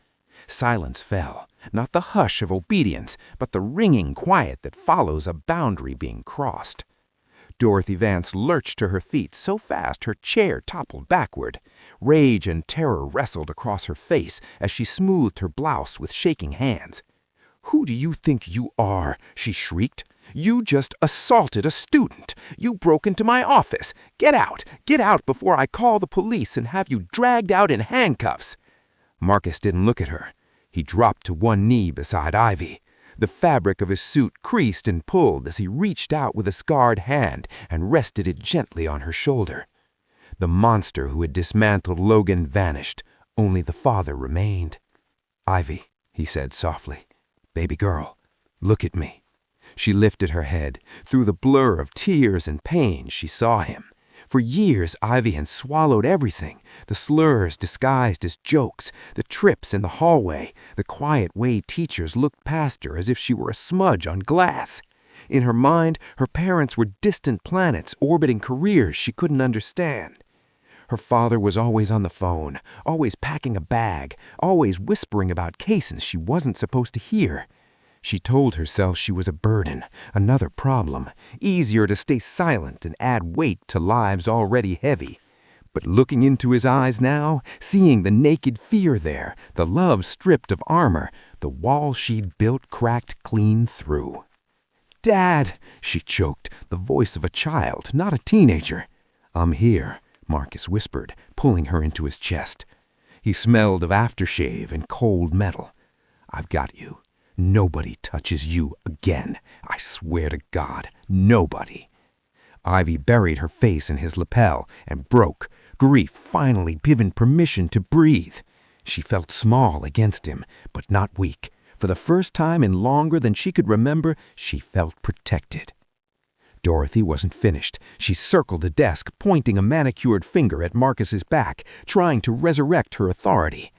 Silence fell, not the hush of obedience, but the ringing quiet that follows a boundary being crossed. Dorothy Vance lurched to her feet so fast her chair toppled backward. Rage and terror wrestled across her face as she smoothed her blouse with shaking hands. "Who do you think you are?" she shrieked. "You just assaulted a student. You broke into my office. Get out! Get out before I call the police and have you dragged out in handcuffs." Marcus didn't look at her. He dropped to one knee beside Ivy. The fabric of his suit creased and pulled as he reached out with a scarred hand and rested it gently on her shoulder. The monster who had dismantled Logan vanished. Only the father remained. "Ivy," he said softly. "Baby girl, look at me." She lifted her head. Through the blur of tears and pain, she saw him. For years, Ivy had swallowed everything, the slurs disguised as jokes, the trips in the hallway, the quiet way teachers looked past her as if she were a smudge on glass. In her mind, her parents were distant planets orbiting careers she couldn't understand. Her father was always on the phone, always packing a bag, always whispering about cases she wasn't supposed to hear. She told herself she was a burden, another problem, easier to stay silent and add weight to lives already heavy. But looking into his eyes now, seeing the naked fear there, the love stripped of armor, the wall she'd built cracked clean through. "Dad," she choked, the voice of a child, not a teenager. "I'm here," Marcus whispered, pulling her into his chest. He smelled of aftershave and cold metal. "I've got you. Nobody touches you again. I swear to God, nobody." Ivy buried her face in his lapel and broke, grief finally given permission to breathe. She felt small against him, but not weak. For the first time in longer than she could remember, she felt protected. Dorothy wasn't finished. She circled the desk, pointing a manicured finger at Marcus's back, trying to resurrect her authority.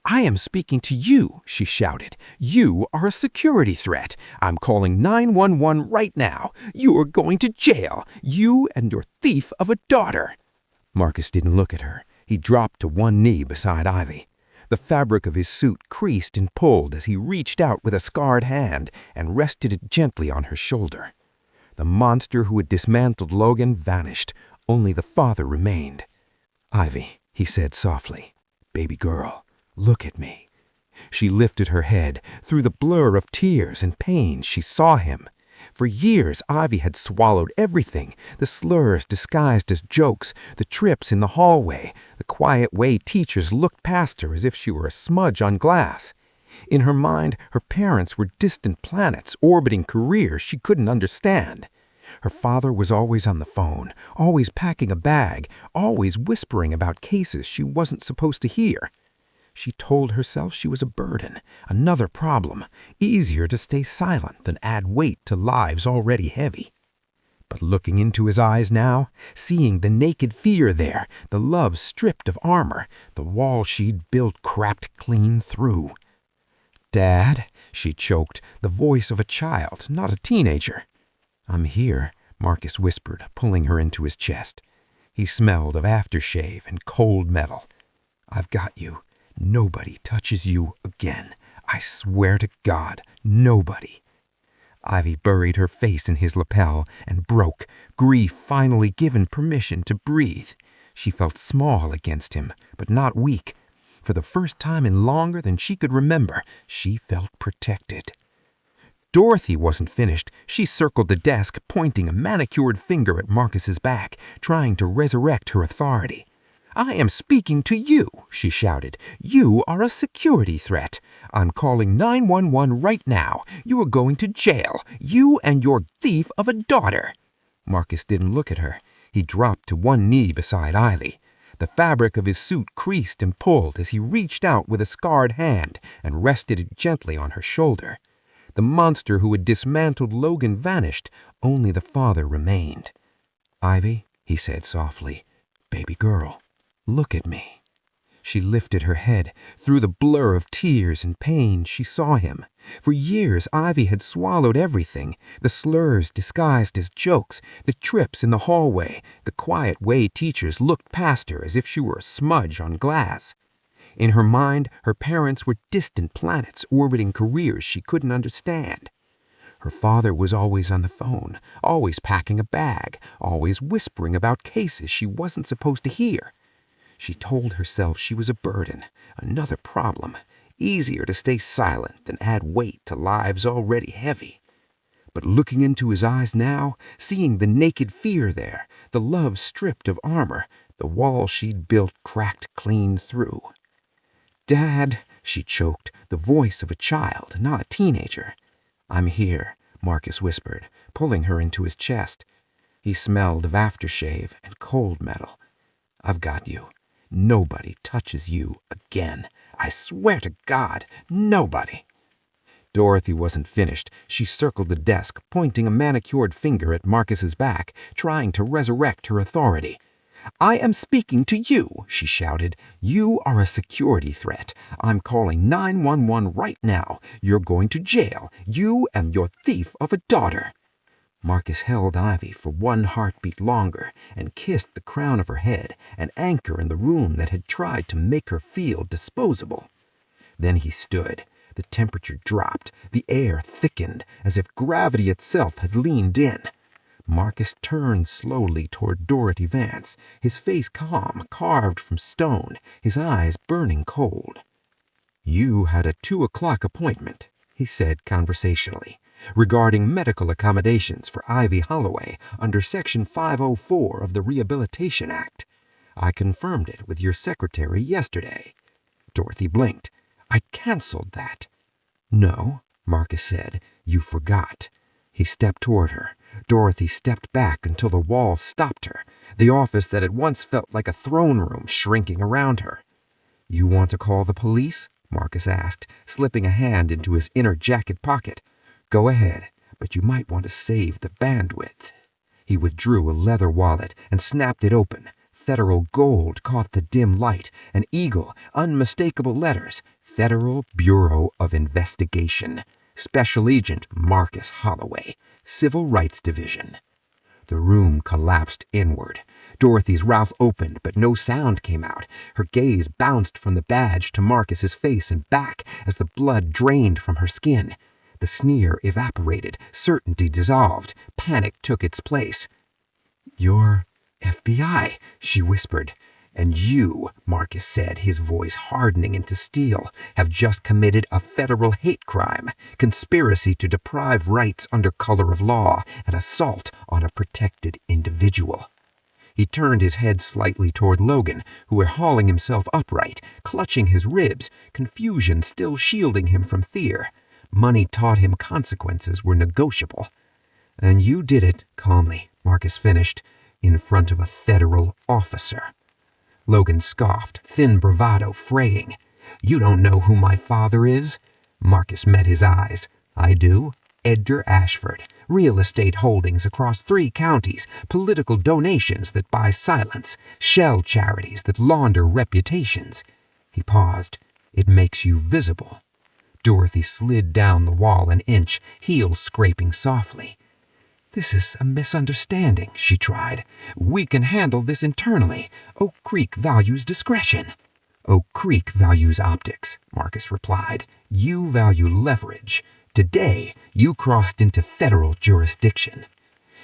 "I am speaking to you," she shouted. "You are a security threat. I'm calling 911 right now. You are going to jail. You and your thief of a daughter." Marcus didn't look at her. He dropped to one knee beside Ivy. The fabric of his suit creased and pulled as he reached out with a scarred hand and rested it gently on her shoulder. The monster who had dismantled Logan vanished. Only the father remained. "Ivy," he said softly. "Baby girl. Look at me." She lifted her head. Through the blur of tears and pain, she saw him. For years, Ivy had swallowed everything, the slurs disguised as jokes, the trips in the hallway, the quiet way teachers looked past her as if she were a smudge on glass. In her mind, her parents were distant planets orbiting careers she couldn't understand. Her father was always on the phone, always packing a bag, always whispering about cases she wasn't supposed to hear. She told herself she was a burden, another problem, easier to stay silent than add weight to lives already heavy. But looking into his eyes now, seeing the naked fear there, the love stripped of armor, the wall she'd built cracked clean through. "Dad," she choked, the voice of a child, not a teenager. "I'm here," Marcus whispered, pulling her into his chest. He smelled of aftershave and cold metal. "I've got you. Nobody touches you again. I swear to God, nobody." Ivy buried her face in his lapel and broke, grief finally given permission to breathe. She felt small against him, but not weak. For the first time in longer than she could remember, she felt protected. Dorothy wasn't finished. She circled the desk, pointing a manicured finger at Marcus's back, trying to resurrect her authority. "I am speaking to you," she shouted. "You are a security threat. I'm calling 911 right now. You are going to jail. You and your thief of a daughter." Marcus didn't look at her. He dropped to one knee beside Eiley. The fabric of his suit creased and pulled as he reached out with a scarred hand and rested it gently on her shoulder. The monster who had dismantled Logan vanished. Only the father remained. "Ivy," he said softly, "baby girl, look at me." She lifted her head. Through the blur of tears and pain, she saw him. For years, Ivy had swallowed everything. The slurs disguised as jokes, the trips in the hallway, the quiet way teachers looked past her as if she were a smudge on glass. In her mind, her parents were distant planets orbiting careers she couldn't understand. Her father was always on the phone, always packing a bag, always whispering about cases she wasn't supposed to hear. She told herself she was a burden, another problem, easier to stay silent than add weight to lives already heavy. But looking into his eyes now, seeing the naked fear there, the love stripped of armor, the wall she'd built cracked clean through. "Dad," she choked, the voice of a child, not a teenager. "I'm here," Marcus whispered, pulling her into his chest. He smelled of aftershave and cold metal. "I've got you. Nobody touches you again. I swear to God, nobody." Dorothy wasn't finished. She circled the desk, pointing a manicured finger at Marcus's back, trying to resurrect her authority. "I am speaking to you," she shouted. "You are a security threat. I'm calling 911 right now. You're going to jail. You and your thief of a daughter." Marcus held Ivy for one heartbeat longer and kissed the crown of her head, an anchor in the room that had tried to make her feel disposable. Then he stood. The temperature dropped. The air thickened, as if gravity itself had leaned in. Marcus turned slowly toward Dorothy Vance, his face calm, carved from stone, his eyes burning cold. "You had a 2 o'clock appointment," he said conversationally, "regarding medical accommodations for Ivy Holloway under Section 504 of the Rehabilitation Act. I confirmed it with your secretary yesterday." Dorothy blinked. "I canceled that." "No," Marcus said. "You forgot." He stepped toward her. Dorothy stepped back until the wall stopped her, the office that had once felt like a throne room shrinking around her. "You want to call the police?" Marcus asked, slipping a hand into his inner jacket pocket. "Go ahead, but you might want to save the bandwidth." He withdrew a leather wallet and snapped it open. Federal gold caught the dim light, an eagle, unmistakable letters, Federal Bureau of Investigation, Special Agent Marcus Holloway, Civil Rights Division. The room collapsed inward. Dorothy's mouth opened, but no sound came out. Her gaze bounced from the badge to Marcus's face and back as the blood drained from her skin. The sneer evaporated, certainty dissolved, panic took its place. "You're FBI," she whispered. "And you," Marcus said, his voice hardening into steel, "have just committed a federal hate crime, conspiracy to deprive rights under color of law, and assault on a protected individual." He turned his head slightly toward Logan, who was hauling himself upright, clutching his ribs, confusion still shielding him from fear. Money taught him consequences were negotiable. "And you did it," calmly, Marcus finished, "in front of a federal officer." Logan scoffed, thin bravado fraying. "You don't know who my father is?" Marcus met his eyes. "I do. Edgar Ashford. Real estate holdings across 3 counties, political donations that buy silence, shell charities that launder reputations." He paused. "It makes you visible." Dorothy slid down the wall an inch, heels scraping softly. "This is a misunderstanding," she tried. "We can handle this internally. Oak Creek values discretion." "Oak Creek values optics," Marcus replied. "You value leverage. Today, you crossed into federal jurisdiction."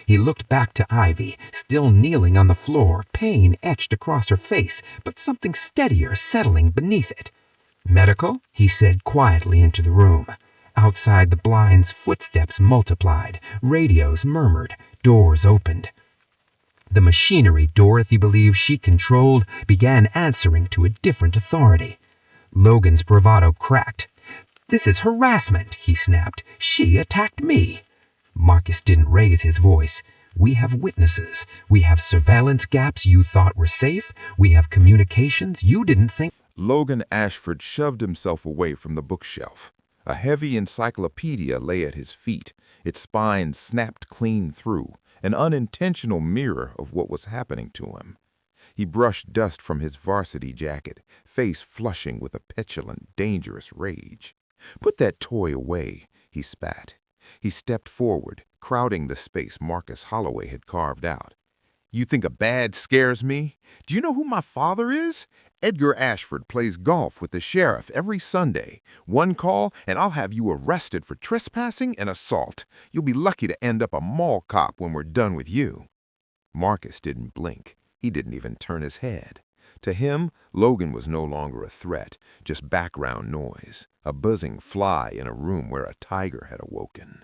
He looked back to Ivy, still kneeling on the floor, pain etched across her face, but something steadier settling beneath it. "Medical?" he said quietly into the room. Outside the blinds, footsteps multiplied, radios murmured, doors opened. The machinery Dorothy believed she controlled began answering to a different authority. Logan's bravado cracked. "This is harassment," he snapped. "She attacked me." Marcus didn't raise his voice. "We have witnesses. We have surveillance gaps you thought were safe. We have communications you didn't think." Logan Ashford shoved himself away from the bookshelf. A heavy encyclopedia lay at his feet, its spine snapped clean through, an unintentional mirror of what was happening to him. He brushed dust from his varsity jacket, face flushing with a petulant, dangerous rage. "Put that toy away," he spat. He stepped forward, crowding the space Marcus Holloway had carved out. "You think a badge scares me? Do you know who my father is? Edgar Ashford plays golf with the sheriff every Sunday. One call, and I'll have you arrested for trespassing and assault. You'll be lucky to end up a mall cop when we're done with you." Marcus didn't blink. He didn't even turn his head. To him, Logan was no longer a threat, just background noise, a buzzing fly in a room where a tiger had awoken.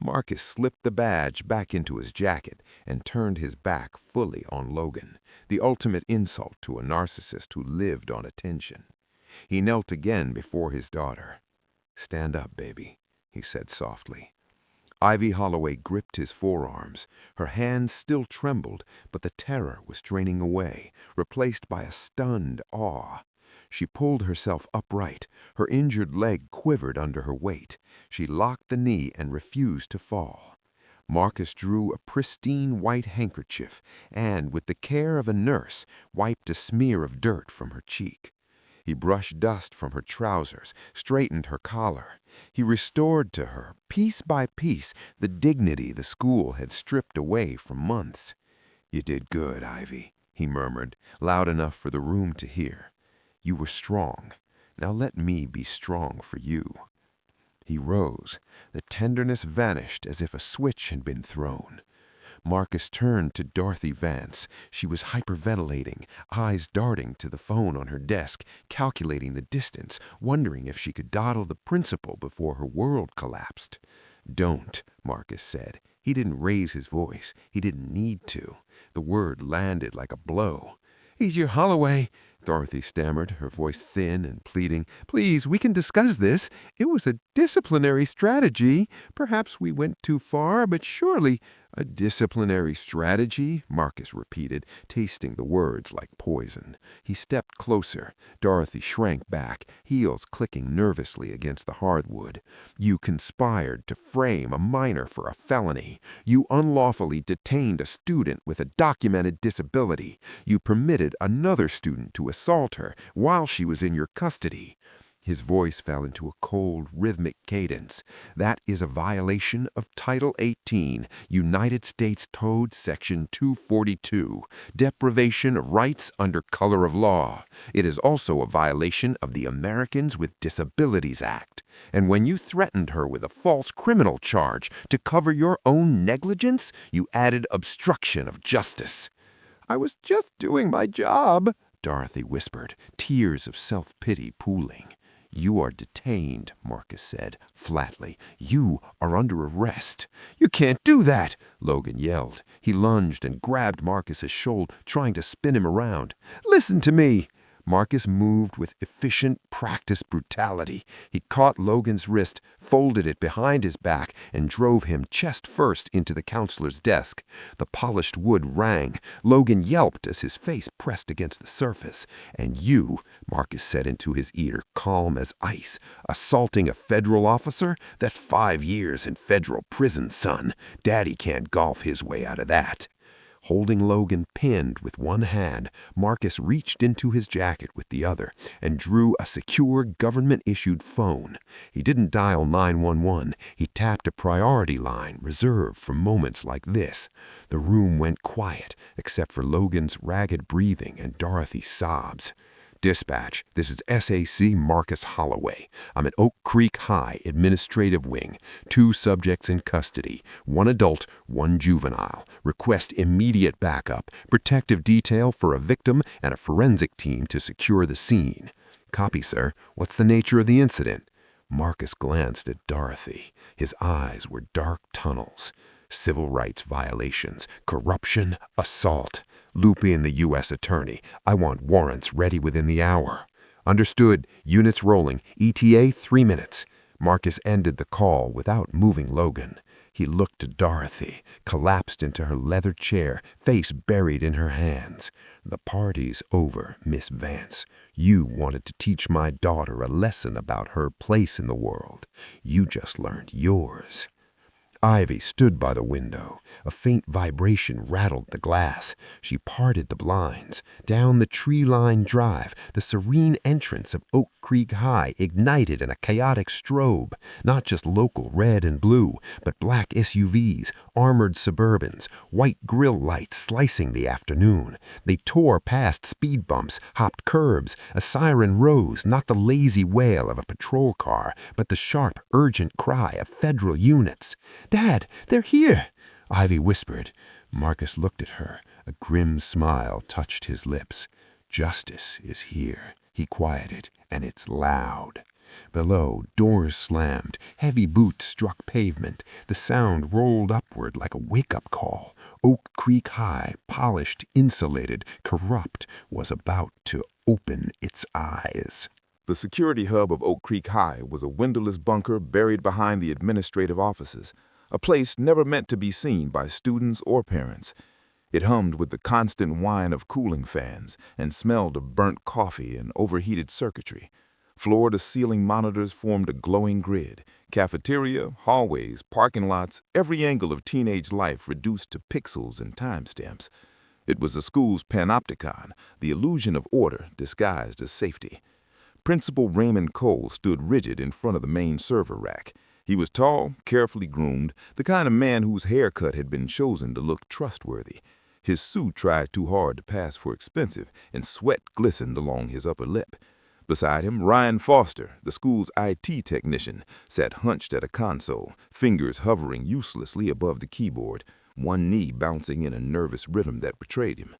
Marcus slipped the badge back into his jacket and turned his back fully on Logan, the ultimate insult to a narcissist who lived on attention. He knelt again before his daughter. "Stand up, baby," he said softly. Ivy Holloway gripped his forearms. Her hands still trembled, but the terror was draining away, replaced by a stunned awe. She pulled herself upright. Her injured leg quivered under her weight. She locked the knee and refused to fall. Marcus drew a pristine white handkerchief and, with the care of a nurse, wiped a smear of dirt from her cheek. He brushed dust from her trousers, straightened her collar. He restored to her, piece by piece, the dignity the school had stripped away for months. "You did good, Ivy," he murmured, loud enough for the room to hear. "You were strong. Now let me be strong for you." He rose. The tenderness vanished as if a switch had been thrown. Marcus turned to Dorothy Vance. She was hyperventilating, eyes darting to the phone on her desk, calculating the distance, wondering if she could dawdle the principal before her world collapsed. "Don't," Marcus said. He didn't raise his voice. He didn't need to. The word landed like a blow. "He's your Holloway," Dorothy stammered, her voice thin and pleading. "Please, we can discuss this. It was a disciplinary strategy. Perhaps we went too far, but surely—" "A disciplinary strategy?" Marcus repeated, tasting the words like poison. He stepped closer. Dorothy shrank back, heels clicking nervously against the hardwood. "You conspired to frame a minor for a felony. You unlawfully detained a student with a documented disability. You permitted another student to assault her while she was in your custody." His voice fell into a cold, rhythmic cadence. "That is a violation of Title 18, United States Code Section 242, deprivation of rights under color of law. It is also a violation of the Americans with Disabilities Act. And when you threatened her with a false criminal charge to cover your own negligence, you added obstruction of justice." "I was just doing my job," Dorothy whispered, tears of self-pity pooling. "You are detained," Marcus said, flatly. "You are under arrest." "You can't do that," Logan yelled. He lunged and grabbed Marcus's shoulder, trying to spin him around. "Listen to me." Marcus moved with efficient, practiced brutality. He caught Logan's wrist, folded it behind his back, and drove him chest first into the counselor's desk. The polished wood rang. Logan yelped as his face pressed against the surface. "And you," Marcus said into his ear, calm as ice, "assaulting a federal officer? That's 5 years in federal prison, son. Daddy can't golf his way out of that." Holding Logan pinned with one hand, Marcus reached into his jacket with the other and drew a secure government-issued phone. He didn't dial 911. He tapped a priority line reserved for moments like this. The room went quiet, except for Logan's ragged breathing and Dorothy's sobs. "Dispatch, this is SAC Marcus Holloway. I'm at Oak Creek High Administrative Wing. 2 subjects in custody, 1 adult, 1 juvenile. Request immediate backup, protective detail for a victim, and a forensic team to secure the scene." "Copy, sir. What's the nature of the incident?" Marcus glanced at Dorothy. His eyes were dark tunnels. "Civil rights violations, corruption, assault. Loop in the U.S. Attorney. I want warrants ready within the hour." "Understood. Units rolling. ETA 3 minutes." Marcus ended the call without moving Logan. He looked at Dorothy, collapsed into her leather chair, face buried in her hands. "The party's over, Miss Vance. You wanted to teach my daughter a lesson about her place in the world. You just learned yours." Ivy stood by the window. A faint vibration rattled the glass. She parted the blinds. Down the tree-lined drive, the serene entrance of Oak Creek High ignited in a chaotic strobe. Not just local red and blue, but black SUVs, armored Suburbans, white grill lights slicing the afternoon. They tore past speed bumps, hopped curbs. A siren rose, not the lazy wail of a patrol car, but the sharp, urgent cry of federal units. "Dad, they're here," Ivy whispered. Marcus looked at her. A grim smile touched his lips. "Justice is here," he quieted, "and it's loud." Below, doors slammed. Heavy boots struck pavement. The sound rolled upward like a wake-up call. Oak Creek High, polished, insulated, corrupt, was about to open its eyes. The security hub of Oak Creek High was a windowless bunker buried behind the administrative offices, a place never meant to be seen by students or parents. It hummed with the constant whine of cooling fans and smelled of burnt coffee and overheated circuitry. Floor-to-ceiling monitors formed a glowing grid. Cafeteria, hallways, parking lots, every angle of teenage life reduced to pixels and timestamps. It was the school's panopticon, the illusion of order disguised as safety. Principal Raymond Cole stood rigid in front of the main server rack. He was tall, carefully groomed, the kind of man whose haircut had been chosen to look trustworthy. His suit tried too hard to pass for expensive, and sweat glistened along his upper lip. Beside him, Ryan Foster, the school's IT technician, sat hunched at a console, fingers hovering uselessly above the keyboard, one knee bouncing in a nervous rhythm that betrayed him.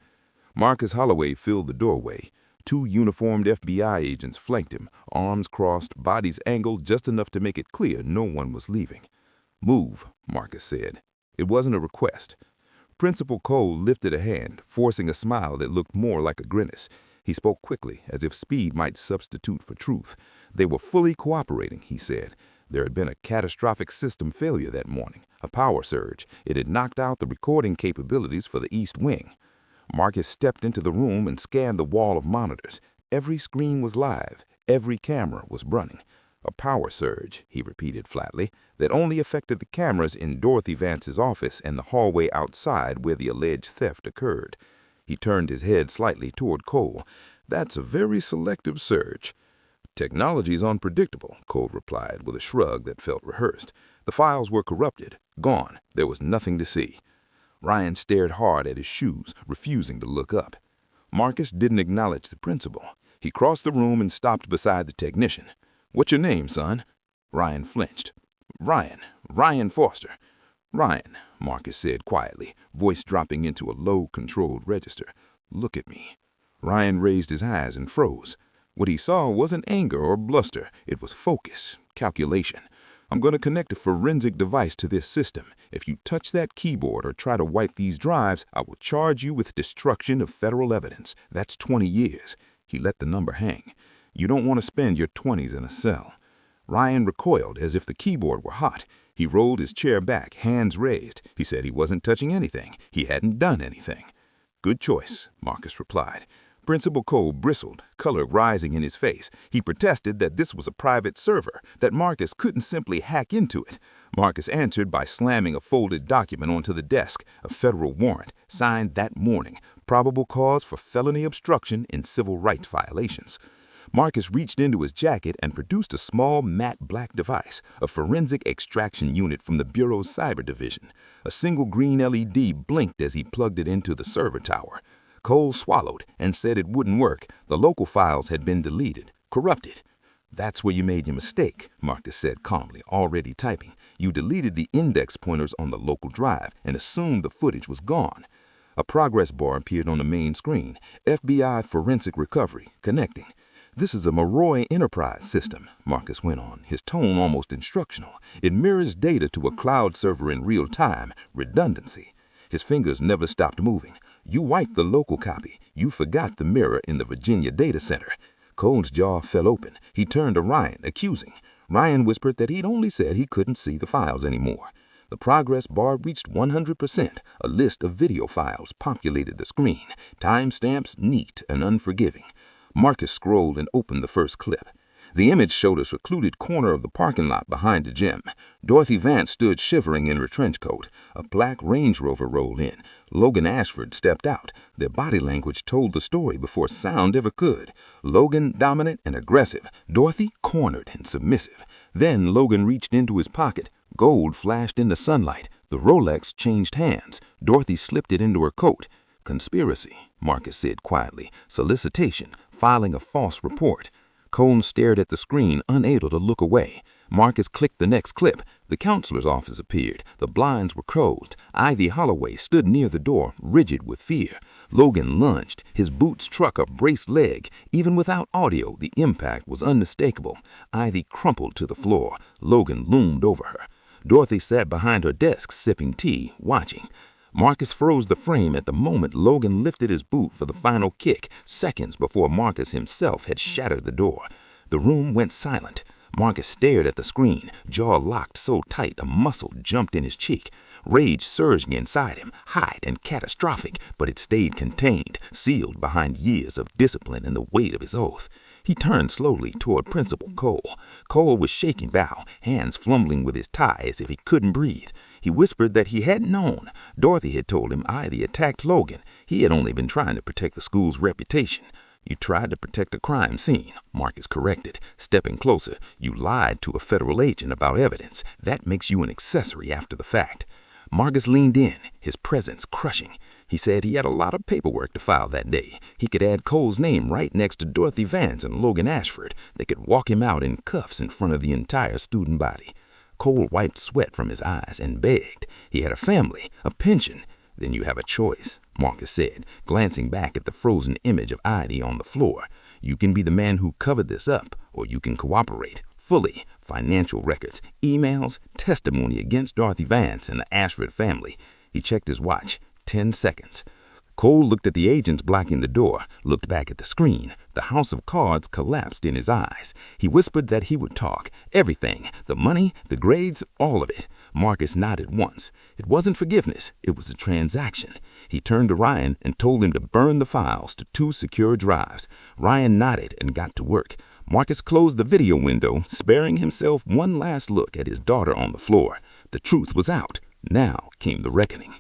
Marcus Holloway filled the doorway. 2 uniformed FBI agents flanked him, arms crossed, bodies angled just enough to make it clear no one was leaving. "Move," Marcus said. It wasn't a request. Principal Cole lifted a hand, forcing a smile that looked more like a grimace. He spoke quickly, as if speed might substitute for truth. They were fully cooperating, he said. There had been a catastrophic system failure that morning, a power surge. It had knocked out the recording capabilities for the East Wing. Marcus stepped into the room and scanned the wall of monitors. Every screen was live. Every camera was running. A power surge, he repeated flatly, that only affected the cameras in Dorothy Vance's office and the hallway outside where the alleged theft occurred. He turned his head slightly toward Cole. "That's a very selective surge." "Technology's unpredictable," Cole replied with a shrug that felt rehearsed. "The files were corrupted, gone. There was nothing to see." Ryan stared hard at his shoes, refusing to look up. Marcus didn't acknowledge the principal. He crossed the room and stopped beside the technician. "What's your name, son?" Ryan flinched. Ryan Foster." "Ryan," Marcus said quietly, voice dropping into a low, controlled register. "Look at me." Ryan raised his eyes and froze. What he saw wasn't anger or bluster. It was focus, calculation. I'm going to connect a forensic device to this system. If you touch that keyboard or try to wipe these drives, I will charge you with destruction of federal evidence. That's 20 years. He let the number hang. You don't want to spend your 20s in a cell. Ryan recoiled as if the keyboard were hot. He rolled his chair back, hands raised. He said he wasn't touching anything. He hadn't done anything. Good choice, Marcus replied. Principal Cole bristled, color rising in his face. He protested that this was a private server, that Marcus couldn't simply hack into it. Marcus answered by slamming a folded document onto the desk, a federal warrant, signed that morning, probable cause for felony obstruction in civil rights violations. Marcus reached into his jacket and produced a small matte black device, a forensic extraction unit from the Bureau's cyber division. A single green LED blinked as he plugged it into the server tower. Cole swallowed and said it wouldn't work. The local files had been deleted, corrupted. That's where you made your mistake, Marcus said calmly, already typing. You deleted the index pointers on the local drive and assumed the footage was gone. A progress bar appeared on the main screen. FBI Forensic Recovery, connecting. This is a Moroi Enterprise system, Marcus went on, his tone almost instructional. It mirrors data to a cloud server in real time, redundancy. His fingers never stopped moving. You wiped the local copy. You forgot the mirror in the Virginia data center. Cole's jaw fell open. He turned to Ryan, accusing. Ryan whispered that he'd only said he couldn't see the files anymore. The progress bar reached 100%. A list of video files populated the screen, timestamps neat and unforgiving. Marcus scrolled and opened the first clip. The image showed a secluded corner of the parking lot behind the gym. Dorothy Vance stood shivering in her trench coat. A black Range Rover rolled in. Logan Ashford stepped out. Their body language told the story before sound ever could. Logan dominant and aggressive. Dorothy cornered and submissive. Then Logan reached into his pocket. Gold flashed in the sunlight. The Rolex changed hands. Dorothy slipped it into her coat. Conspiracy, Marcus said quietly. Solicitation. Filing a false report. Cole stared at the screen, unable to look away. Marcus clicked the next clip. The counselor's office appeared. The blinds were closed. Ivy Holloway stood near the door, rigid with fear. Logan lunged. His boots struck a braced leg. Even without audio, the impact was unmistakable. Ivy crumpled to the floor. Logan loomed over her. Dorothy sat behind her desk, sipping tea, watching. Marcus froze the frame at the moment Logan lifted his boot for the final kick, seconds before Marcus himself had shattered the door. The room went silent. Marcus stared at the screen, jaw locked so tight a muscle jumped in his cheek. Rage surged inside him, hot and catastrophic, but it stayed contained, sealed behind years of discipline and the weight of his oath. He turned slowly toward Principal Cole. Cole was shaking bow, hands fumbling with his tie as if he couldn't breathe. He whispered that he hadn't known. Dorothy had told him Ivy attacked Logan. He had only been trying to protect the school's reputation. You tried to protect a crime scene, Marcus corrected. Stepping closer, you lied to a federal agent about evidence. That makes you an accessory after the fact. Marcus leaned in, his presence crushing. He said he had a lot of paperwork to file that day. He could add Cole's name right next to Dorothy Vance and Logan Ashford. They could walk him out in cuffs in front of the entire student body. Cole wiped sweat from his eyes and begged. He had a family, a pension. Then you have a choice, Marcus said, glancing back at the frozen image of Ivy on the floor. You can be the man who covered this up, or you can cooperate fully. Financial records, emails, testimony against Dorothy Vance and the Ashford family. He checked his watch. 10 seconds. Cole looked at the agents blocking the door, looked back at the screen. The house of cards collapsed in his eyes. He whispered that he would talk. Everything. The money, the grades, all of it. Marcus nodded once. It wasn't forgiveness. It was a transaction. He turned to Ryan and told him to burn the files to 2 secure drives. Ryan nodded and got to work. Marcus closed the video window, sparing himself one last look at his daughter on the floor. The truth was out. Now came the reckoning.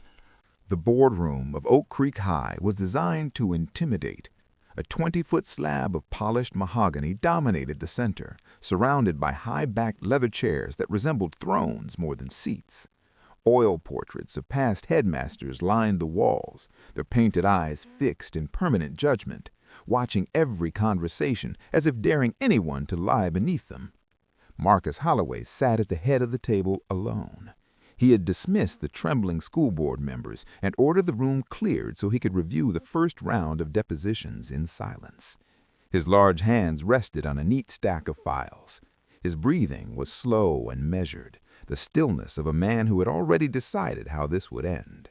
The boardroom of Oak Creek High was designed to intimidate. A 20-foot slab of polished mahogany dominated the center, surrounded by high-backed leather chairs that resembled thrones more than seats. Oil portraits of past headmasters lined the walls, their painted eyes fixed in permanent judgment, watching every conversation as if daring anyone to lie beneath them. Marcus Holloway sat at the head of the table alone. He had dismissed the trembling school board members and ordered the room cleared so he could review the first round of depositions in silence. His large hands rested on a neat stack of files. His breathing was slow and measured, the stillness of a man who had already decided how this would end.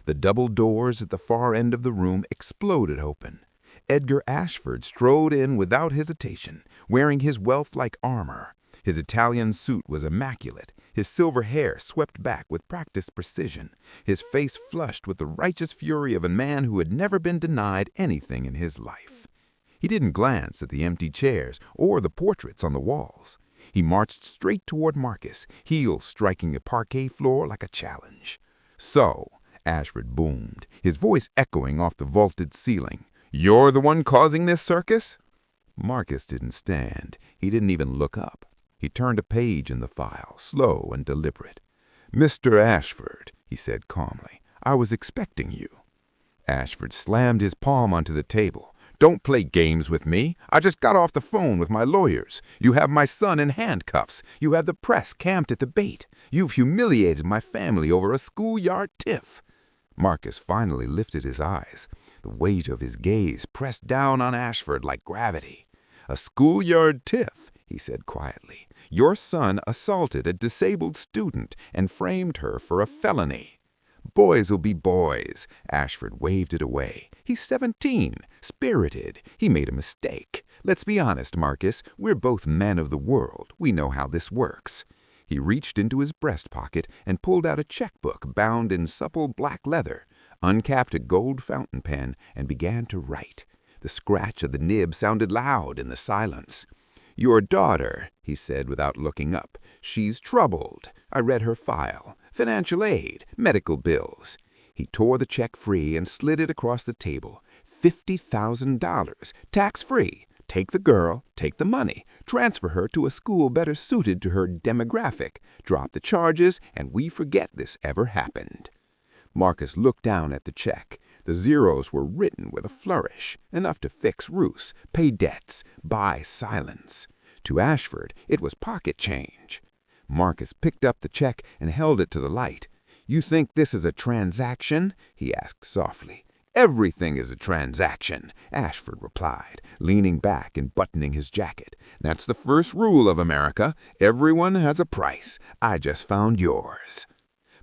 The double doors at the far end of the room exploded open. Edgar Ashford strode in without hesitation, wearing his wealth-like armor. His Italian suit was immaculate, his silver hair swept back with practiced precision, his face flushed with the righteous fury of a man who had never been denied anything in his life. He didn't glance at the empty chairs or the portraits on the walls. He marched straight toward Marcus, heels striking the parquet floor like a challenge. "So," Ashford boomed, his voice echoing off the vaulted ceiling, "you're the one causing this circus?" Marcus didn't stand. He didn't even look up. He turned a page in the file, slow and deliberate. "Mr. Ashford," he said calmly, "I was expecting you." Ashford slammed his palm onto the table. "Don't play games with me. I just got off the phone with my lawyers. You have my son in handcuffs. You have the press camped at the bait. You've humiliated my family over a schoolyard tiff." Marcus finally lifted his eyes. The weight of his gaze pressed down on Ashford like gravity. "A schoolyard tiff," he said quietly. "Your son assaulted a disabled student and framed her for a felony." "Boys'll be boys." Ashford waved it away. "He's 17, spirited. He made a mistake. Let's be honest, Marcus. We're both men of the world. We know how this works." He reached into his breast pocket and pulled out a checkbook bound in supple black leather, uncapped a gold fountain pen, and began to write. The scratch of the nib sounded loud in the silence. "Your daughter," he said without looking up. "She's troubled. I read her file. Financial aid, medical bills." He tore the check free and slid it across the table. $50,000, tax-free. Take the girl, take the money, transfer her to a school better suited to her demographic, drop the charges, and we forget this ever happened. Marcus looked down at the check. The zeros were written with a flourish, enough to fix roofs, pay debts, buy silence. To Ashford, it was pocket change. Marcus picked up the check and held it to the light. "You think this is a transaction?" he asked softly. "Everything is a transaction," Ashford replied, leaning back and buttoning his jacket. "That's the first rule of America. Everyone has a price. I just found yours."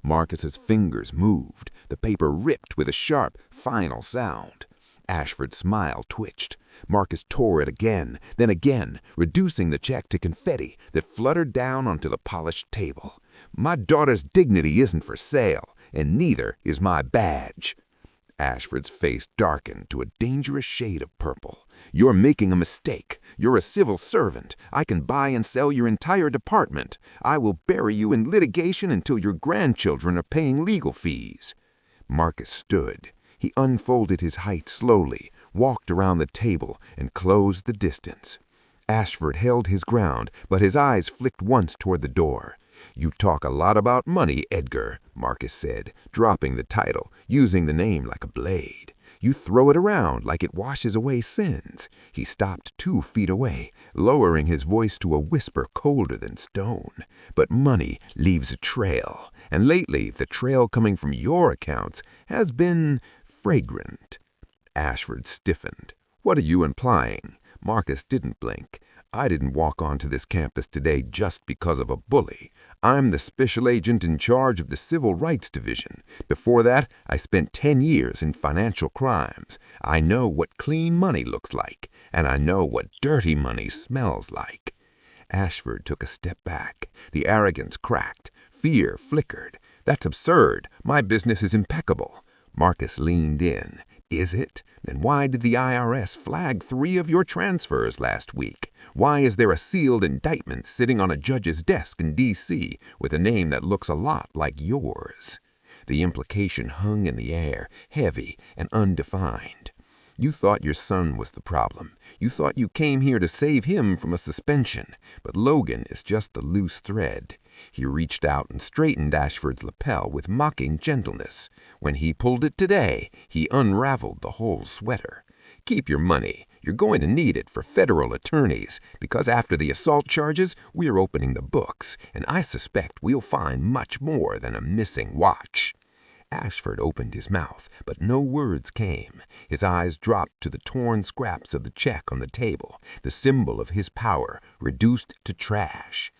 Marcus's fingers moved. The paper ripped with a sharp, final sound. Ashford's smile twitched. Marcus tore it again, then again, reducing the check to confetti that fluttered down onto the polished table. "My daughter's dignity isn't for sale, and neither is my badge." Ashford's face darkened to a dangerous shade of purple. "You're making a mistake. You're a civil servant. I can buy and sell your entire department. I will bury you in litigation until your grandchildren are paying legal fees." Marcus stood. He unfolded his height slowly, walked around the table, and closed the distance. Ashford held his ground, but his eyes flicked once toward the door. "You talk a lot about money, Edgar," Marcus said, dropping the title, using the name like a blade. "You throw it around like it washes away sins." He stopped 2 feet away, lowering his voice to a whisper colder than stone. "But money leaves a trail, and lately the trail coming from your accounts has been fragrant." Ashford stiffened. "What are you implying?" Marcus didn't blink. "I didn't walk onto this campus today just because of a bully. I'm the special agent in charge of the Civil Rights Division. Before that, I spent 10 years in financial crimes. I know what clean money looks like, and I know what dirty money smells like." Ashford took a step back. The arrogance cracked. Fear flickered. "That's absurd. My business is impeccable." Marcus leaned in. "Is it? Then why did the IRS flag 3 of your transfers last week? Why is there a sealed indictment sitting on a judge's desk in D.C. with a name that looks a lot like yours?" The implication hung in the air, heavy and undefined. "You thought your son was the problem. You thought you came here to save him from a suspension. But Logan is just the loose thread." He reached out and straightened Ashford's lapel with mocking gentleness. When he pulled it today, he unraveled the whole sweater. "Keep your money. You're going to need it for federal attorneys, because after the assault charges, we're opening the books, and I suspect we'll find much more than a missing watch." Ashford opened his mouth, but no words came. His eyes dropped to the torn scraps of the check on the table, the symbol of his power, reduced to trash.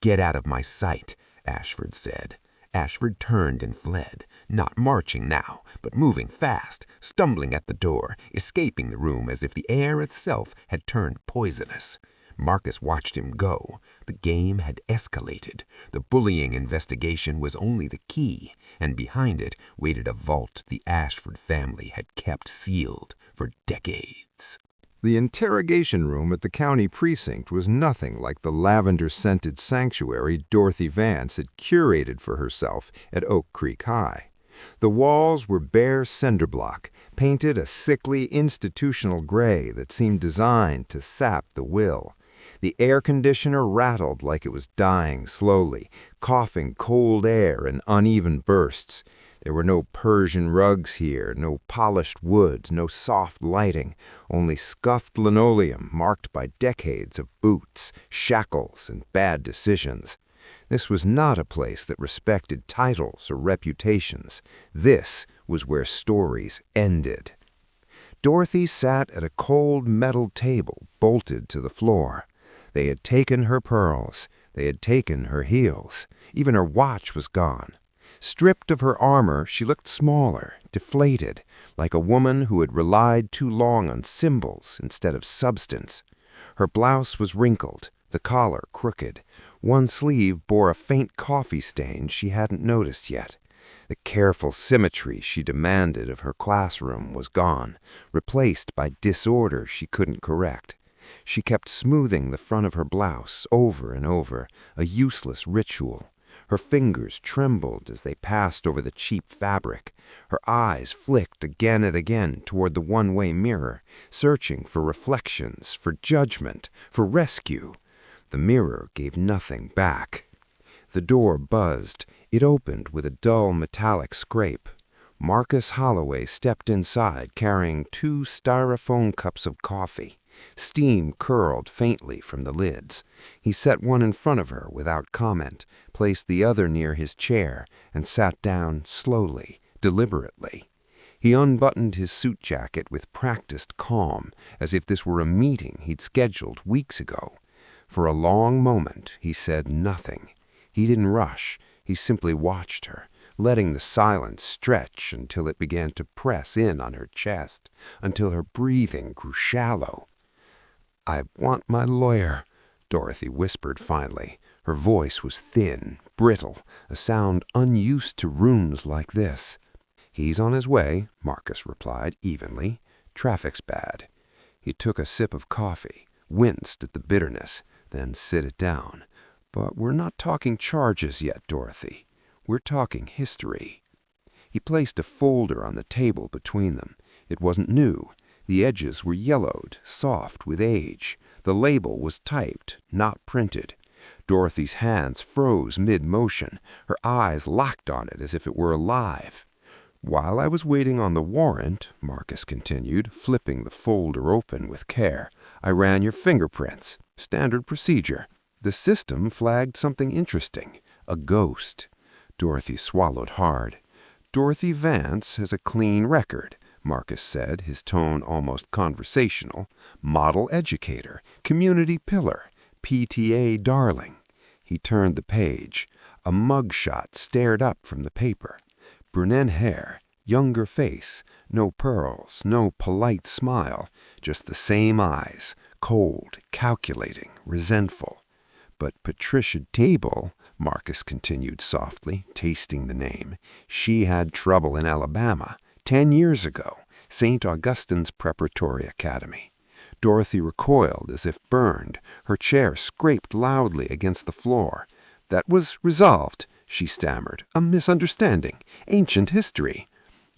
"Get out of my sight," Ashford said. Ashford turned and fled, not marching now, but moving fast, stumbling at the door, escaping the room as if the air itself had turned poisonous. Marcus watched him go. The game had escalated. The bullying investigation was only the key, and behind it waited a vault the Ashford family had kept sealed for decades. The interrogation room at the county precinct was nothing like the lavender-scented sanctuary Dorothy Vance had curated for herself at Oak Creek High. The walls were bare cinder block, painted a sickly institutional gray that seemed designed to sap the will. The air conditioner rattled like it was dying slowly, coughing cold air in uneven bursts. There were no Persian rugs here, no polished wood, no soft lighting, only scuffed linoleum marked by decades of boots, shackles, and bad decisions. This was not a place that respected titles or reputations. This was where stories ended. Dorothy sat at a cold metal table bolted to the floor. They had taken her pearls. They had taken her heels. Even her watch was gone. Stripped of her armor, she looked smaller, deflated, like a woman who had relied too long on symbols instead of substance. Her blouse was wrinkled, the collar crooked. One sleeve bore a faint coffee stain she hadn't noticed yet. The careful symmetry she demanded of her classroom was gone, replaced by disorder she couldn't correct. She kept smoothing the front of her blouse over and over, a useless ritual. Her fingers trembled as they passed over the cheap fabric. Her eyes flicked again and again toward the one-way mirror, searching for reflections, for judgment, for rescue. The mirror gave nothing back. The door buzzed. It opened with a dull metallic scrape. Marcus Holloway stepped inside carrying 2 styrofoam cups of coffee. Steam curled faintly from the lids. He set one in front of her without comment, placed the other near his chair, and sat down slowly, deliberately. He unbuttoned his suit jacket with practiced calm, as if this were a meeting he'd scheduled weeks ago. For a long moment, he said nothing. He didn't rush. He simply watched her, letting the silence stretch until it began to press in on her chest, until her breathing grew shallow. "I want my lawyer," Dorothy whispered finally. Her voice was thin, brittle, a sound unused to rooms like this. "He's on his way," Marcus replied evenly. "Traffic's bad." He took a sip of coffee, winced at the bitterness, then sit it down. "But we're not talking charges yet, Dorothy. We're talking history." He placed a folder on the table between them. It wasn't new. The edges were yellowed, soft with age. The label was typed, not printed. Dorothy's hands froze mid-motion. Her eyes locked on it as if it were alive. "While I was waiting on the warrant," Marcus continued, flipping the folder open with care, "I ran your fingerprints. Standard procedure. The system flagged something interesting. A ghost." Dorothy swallowed hard. "Dorothy Vance has a clean record," Marcus said, his tone almost conversational. "Model educator, community pillar, PTA darling." He turned the page. A mugshot stared up from the paper. Brunette hair, younger face, no pearls, no polite smile, just the same eyes, cold, calculating, resentful. "But Patricia Table," Marcus continued softly, tasting the name, "she had trouble in Alabama, 10 years ago, St. Augustine's Preparatory Academy." Dorothy recoiled as if burned. Her chair scraped loudly against the floor. "That was resolved," she stammered. "A misunderstanding. Ancient history."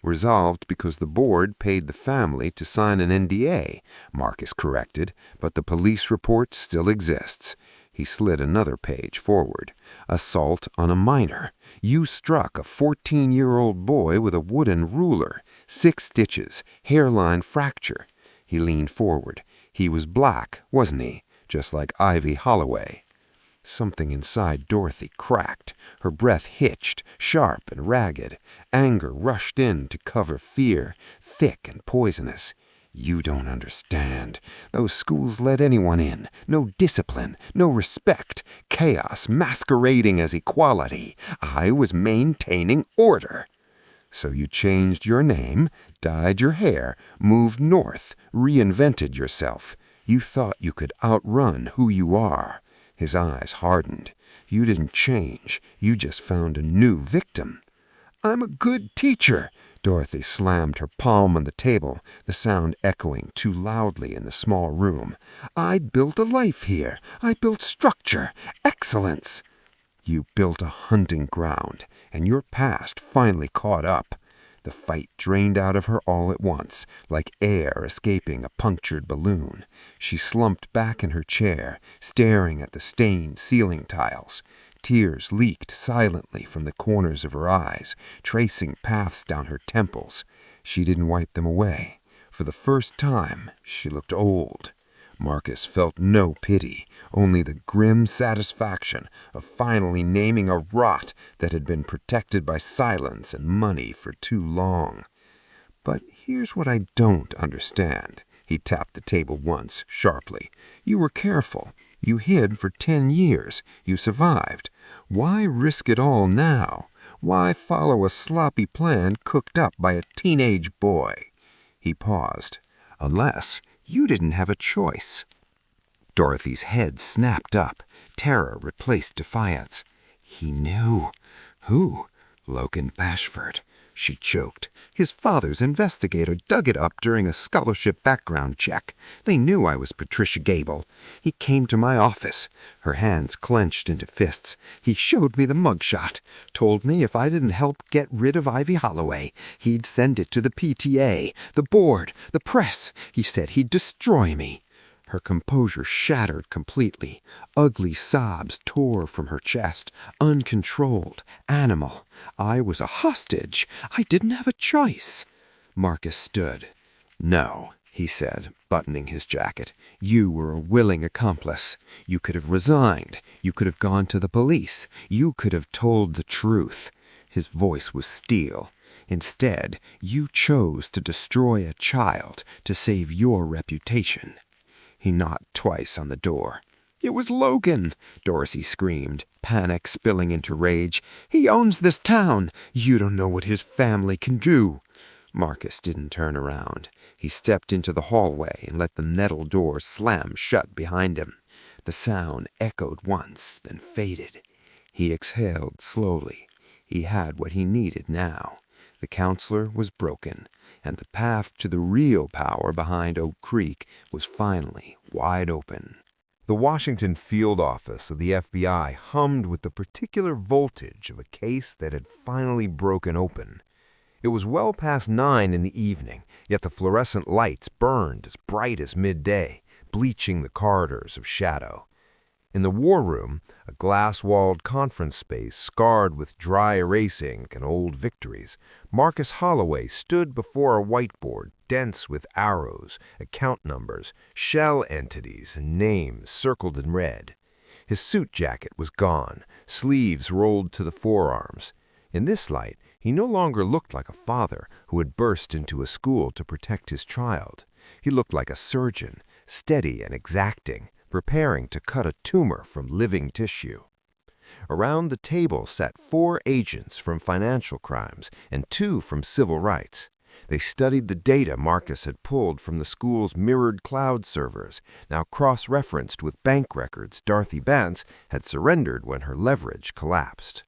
"Resolved because the board paid the family to sign an NDA," Marcus corrected, "but the police report still exists." He slid another page forward. "Assault on a minor. You struck a 14-year-old boy with a wooden ruler. 6 stitches. Hairline fracture." He leaned forward. "He was black, wasn't he? Just like Ivy Holloway." Something inside Dorothy cracked. Her breath hitched, sharp and ragged. Anger rushed in to cover fear, thick and poisonous. You don't understand. Those schools let anyone in. No discipline, no respect. Chaos masquerading as equality. I was maintaining order. So you changed your name, dyed your hair, moved north, reinvented yourself. You thought you could outrun who you are. His eyes hardened. You didn't change. You just found a new victim. I'm a good teacher. Dorothy slammed her palm on the table, the sound echoing too loudly in the small room. I built a life here. I built structure, excellence. You built a hunting ground, and your past finally caught up. The fight drained out of her all at once, like air escaping a punctured balloon. She slumped back in her chair, staring at the stained ceiling tiles. Tears leaked silently from the corners of her eyes, tracing paths down her temples. She didn't wipe them away. For the first time, she looked old. Marcus felt no pity, only the grim satisfaction of finally naming a rot that had been protected by silence and money for too long. But here's what I don't understand. He tapped the table once, sharply. You were careful. You hid for 10 years. You survived. Why risk it all now? Why follow a sloppy plan cooked up by a teenage boy? He paused. Unless you didn't have a choice. Dorothy's head snapped up. Terror replaced defiance. He knew. Who? Logan Bashford. She choked. His father's investigator dug it up during a scholarship background check. They knew I was Patricia Gable. He came to my office. Her hands clenched into fists. He showed me the mugshot. Told me if I didn't help get rid of Ivy Holloway, he'd send it to the PTA, the board, the press. He said he'd destroy me. Her composure shattered completely. Ugly sobs tore from her chest, uncontrolled, animal. I was a hostage. I didn't have a choice. Marcus stood. No, he said, buttoning his jacket. You were a willing accomplice. You could have resigned. You could have gone to the police. You could have told the truth. His voice was steel. Instead, you chose to destroy a child to save your reputation. He knocked twice on the door. It was Logan, Dorothy screamed, panic spilling into rage. He owns this town. You don't know what his family can do. Marcus didn't turn around. He stepped into the hallway and let the metal door slam shut behind him. The sound echoed once, then faded. He exhaled slowly. He had what he needed now. The counselor was broken, and the path to the real power behind Oak Creek was finally wide open. The Washington field office of the FBI hummed with the particular voltage of a case that had finally broken open. It was well past 9 in the evening, yet the fluorescent lights burned as bright as midday, bleaching the corridors of shadow. In the war room, a glass-walled conference space scarred with dry erase ink and old victories, Marcus Holloway stood before a whiteboard dense with arrows, account numbers, shell entities, and names circled in red. His suit jacket was gone, sleeves rolled to the forearms. In this light, he no longer looked like a father who had burst into a school to protect his child. He looked like a surgeon, steady and exacting, preparing to cut a tumor from living tissue. Around the table sat 4 agents from financial crimes and 2 from civil rights. They studied the data Marcus had pulled from the school's mirrored cloud servers, now cross-referenced with bank records Dorothy Bance had surrendered when her leverage collapsed.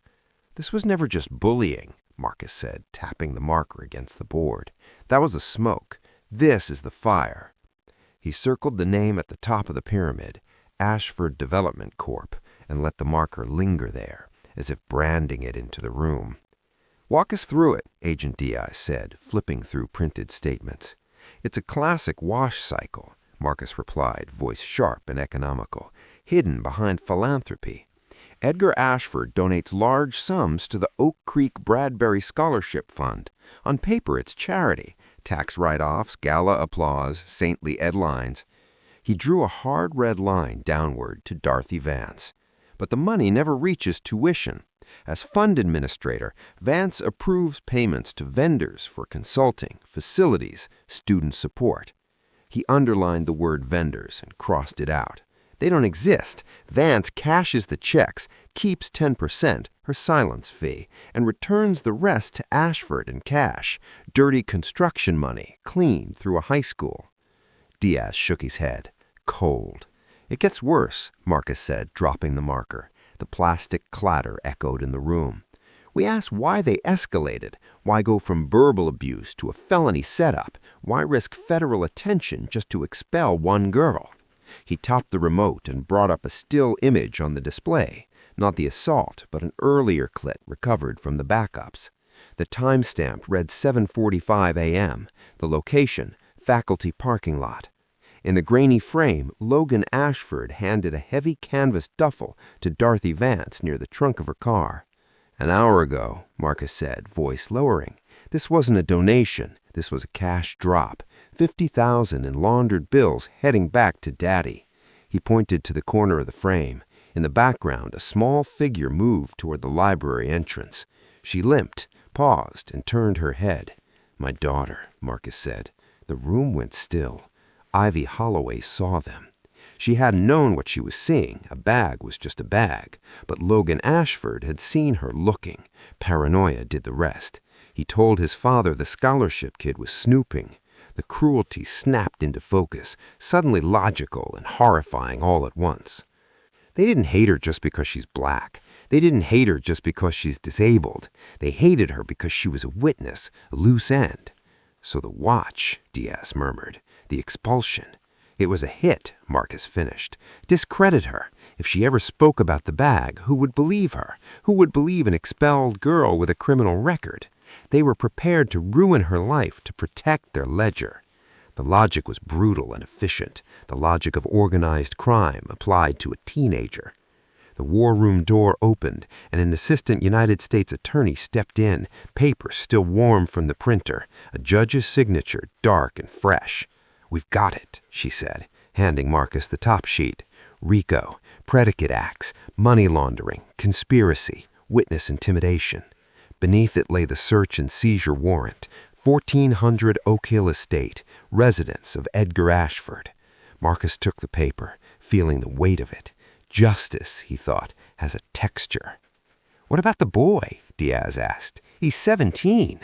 This was never just bullying, Marcus said, tapping the marker against the board. That was the smoke. This is the fire. He circled the name at the top of the pyramid, Ashford Development Corp., and let the marker linger there, as if branding it into the room. Walk us through it, Agent Diaz said, flipping through printed statements. It's a classic wash cycle, Marcus replied, voice sharp and economical, hidden behind philanthropy. Edgar Ashford donates large sums to the Oak Creek Bradbury Scholarship Fund. On paper, it's charity. Tax write-offs, gala applause, saintly headlines. He drew a hard red line downward to Dorothy Vance. but the money never reaches tuition. As fund administrator, Vance approves payments to vendors for consulting, facilities, student support. He underlined the word vendors and crossed it out. They don't exist. Vance cashes the checks, keeps 10%, her silence fee, and returns the rest to Ashford in cash, dirty construction money, clean through a high school. Diaz shook his head. Cold. It gets worse, Marcus said, dropping the marker. The plastic clatter echoed in the room. We asked why they escalated, why go from verbal abuse to a felony setup, why risk federal attention just to expel one girl. He tapped the remote and brought up a still image on the display, not the assault, but an earlier clip recovered from the backups. The timestamp read 7:45 a.m., the location, faculty parking lot. In the grainy frame, Logan Ashford handed a heavy canvas duffel to Dorothy Vance near the trunk of her car. An hour ago, Marcus said, voice lowering. This wasn't a donation. This was a cash drop. $50,000 in laundered bills heading back to Daddy. He pointed to the corner of the frame. In the background, a small figure moved toward the library entrance. She limped, paused, and turned her head. My daughter, Marcus said. The room went still. Ivy Holloway saw them. She hadn't known what she was seeing. A bag was just a bag. But Logan Ashford had seen her looking. Paranoia did the rest. He told his father the scholarship kid was snooping. The cruelty snapped into focus, suddenly logical and horrifying all at once. They didn't hate her just because she's black. They didn't hate her just because she's disabled. They hated her because she was a witness, a loose end. So the watch, Diaz murmured. The expulsion. It was a hit, Marcus finished. Discredit her. If she ever spoke about the bag, who would believe her? Who would believe an expelled girl with a criminal record? They were prepared to ruin her life to protect their ledger. The logic was brutal and efficient, the logic of organized crime applied to a teenager. The war room door opened, and an assistant United States attorney stepped in, papers still warm from the printer, a judge's signature dark and fresh. We've got it, she said, handing Marcus the top sheet. RICO, predicate acts, money laundering, conspiracy, witness intimidation. Beneath it lay the search and seizure warrant, 1400 Oak Hill Estate, residence of Edgar Ashford. Marcus took the paper, feeling the weight of it. Justice, he thought, has a texture. What about the boy? Diaz asked. He's 17.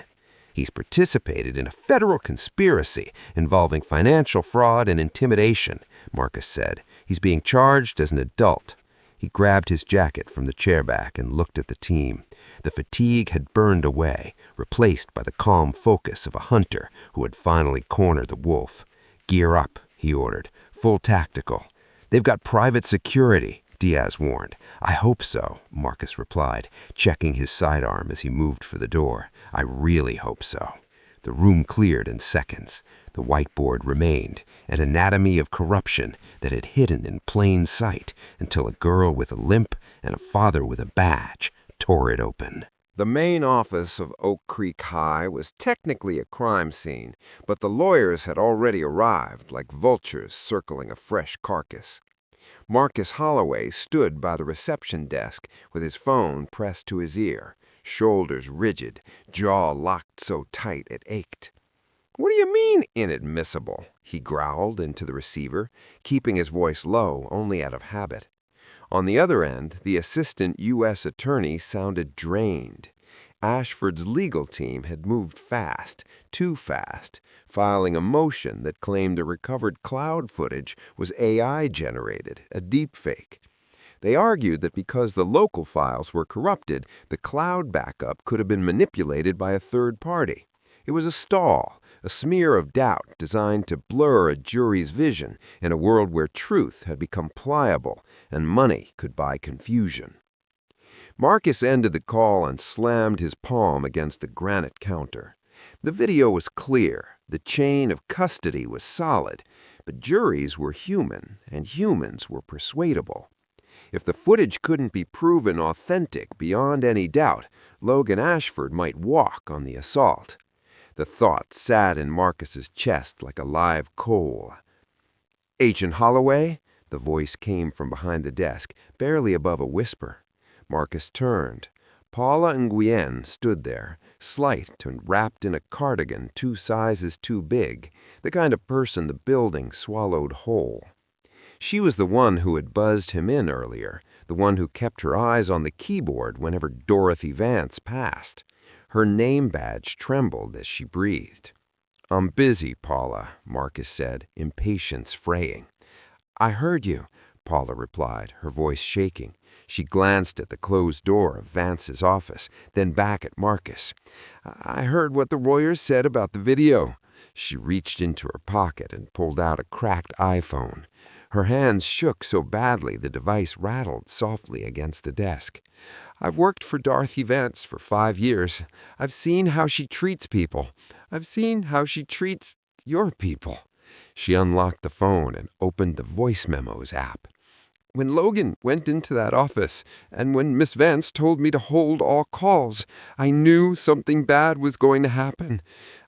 He's participated in a federal conspiracy involving financial fraud and intimidation, Marcus said. He's being charged as an adult. He grabbed his jacket from the chairback and looked at the team. The fatigue had burned away, replaced by the calm focus of a hunter who had finally cornered the wolf. Gear up, he ordered. Full tactical. They've got private security, Diaz warned. I hope so, Marcus replied, checking his sidearm as he moved for the door. I really hope so. The room cleared in seconds. The whiteboard remained, an anatomy of corruption that had hidden in plain sight until a girl with a limp and a father with a badge tore it open. The main office of Oak Creek High was technically a crime scene, but the lawyers had already arrived like vultures circling a fresh carcass. Marcus Holloway stood by the reception desk with his phone pressed to his ear, shoulders rigid, jaw locked so tight it ached. "What do you mean, inadmissible?" he growled into the receiver, keeping his voice low only out of habit. On the other end, the assistant U.S. attorney sounded drained. Ashford's legal team had moved fast, too fast, filing a motion that claimed the recovered cloud footage was AI-generated, a deepfake. They argued that because the local files were corrupted, the cloud backup could have been manipulated by a third party. It was a stall, a smear of doubt designed to blur a jury's vision in a world where truth had become pliable and money could buy confusion. Marcus ended the call and slammed his palm against the granite counter. The video was clear, the chain of custody was solid, but juries were human, and humans were persuadable. If the footage couldn't be proven authentic beyond any doubt, Logan Ashford might walk on the assault. The thought sat in Marcus's chest like a live coal. "Agent Holloway?" The voice came from behind the desk, barely above a whisper. Marcus turned. Paula Nguyen stood there, slight and wrapped in a cardigan 2 sizes too big, the kind of person the building swallowed whole. She was the one who had buzzed him in earlier, the one who kept her eyes on the keyboard whenever Dorothy Vance passed. Her name badge trembled as she breathed. "I'm busy, Paula," Marcus said, impatience fraying. "I heard you," Paula replied, her voice shaking. She glanced at the closed door of Vance's office, then back at Marcus. "I heard what the lawyers said about the video." She reached into her pocket and pulled out a cracked iPhone. Her hands shook so badly the device rattled softly against the desk. "I've worked for Dorothy Vance for 5 years. I've seen how she treats people. I've seen how she treats your people." She unlocked the phone and opened the Voice Memos app. "When Logan went into that office, and when Miss Vance told me to hold all calls, I knew something bad was going to happen.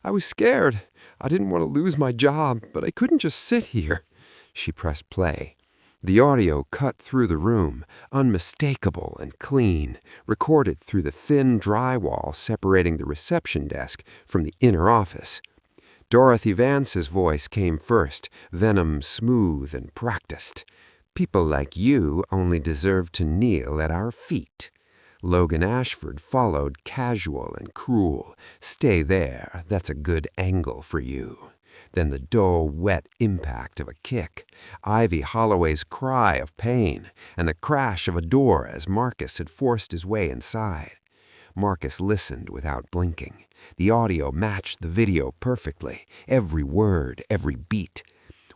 I was scared. I didn't want to lose my job, but I couldn't just sit here." She pressed play. The audio cut through the room, unmistakable and clean, recorded through the thin drywall separating the reception desk from the inner office. Dorothy Vance's voice came first, venom smooth and practiced. "People like you only deserve to kneel at our feet." Logan Ashford followed, casual and cruel. "Stay there, that's a good angle for you." Then the dull, wet impact of a kick, Ivy Holloway's cry of pain, and the crash of a door as Marcus had forced his way inside. Marcus listened without blinking. The audio matched the video perfectly, every word, every beat.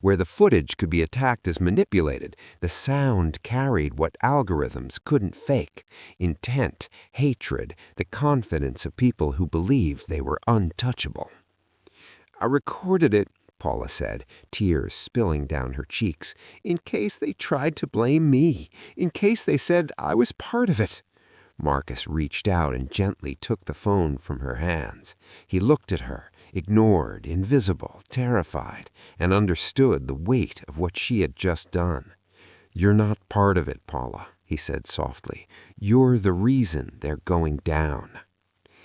Where the footage could be attacked as manipulated, the sound carried what algorithms couldn't fake: intent, hatred, the confidence of people who believed they were untouchable. "I recorded it," Paula said, tears spilling down her cheeks, "in case they tried to blame me, in case they said I was part of it." Marcus reached out and gently took the phone from her hands. He looked at her, ignored, invisible, terrified, and understood the weight of what she had just done. "You're not part of it, Paula," he said softly. "You're the reason they're going down."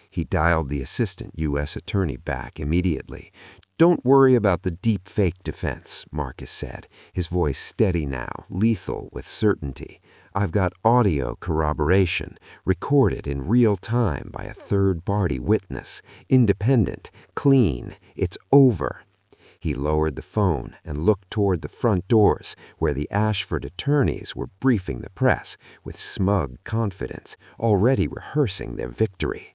He dialed the assistant U.S. attorney back immediately. "Don't worry about the deep fake defense," Marcus said, his voice steady now, lethal with certainty. "I've got audio corroboration, recorded in real time by a third-party witness, independent, clean. It's over." He lowered the phone and looked toward the front doors, where the Ashford attorneys were briefing the press with smug confidence, already rehearsing their victory.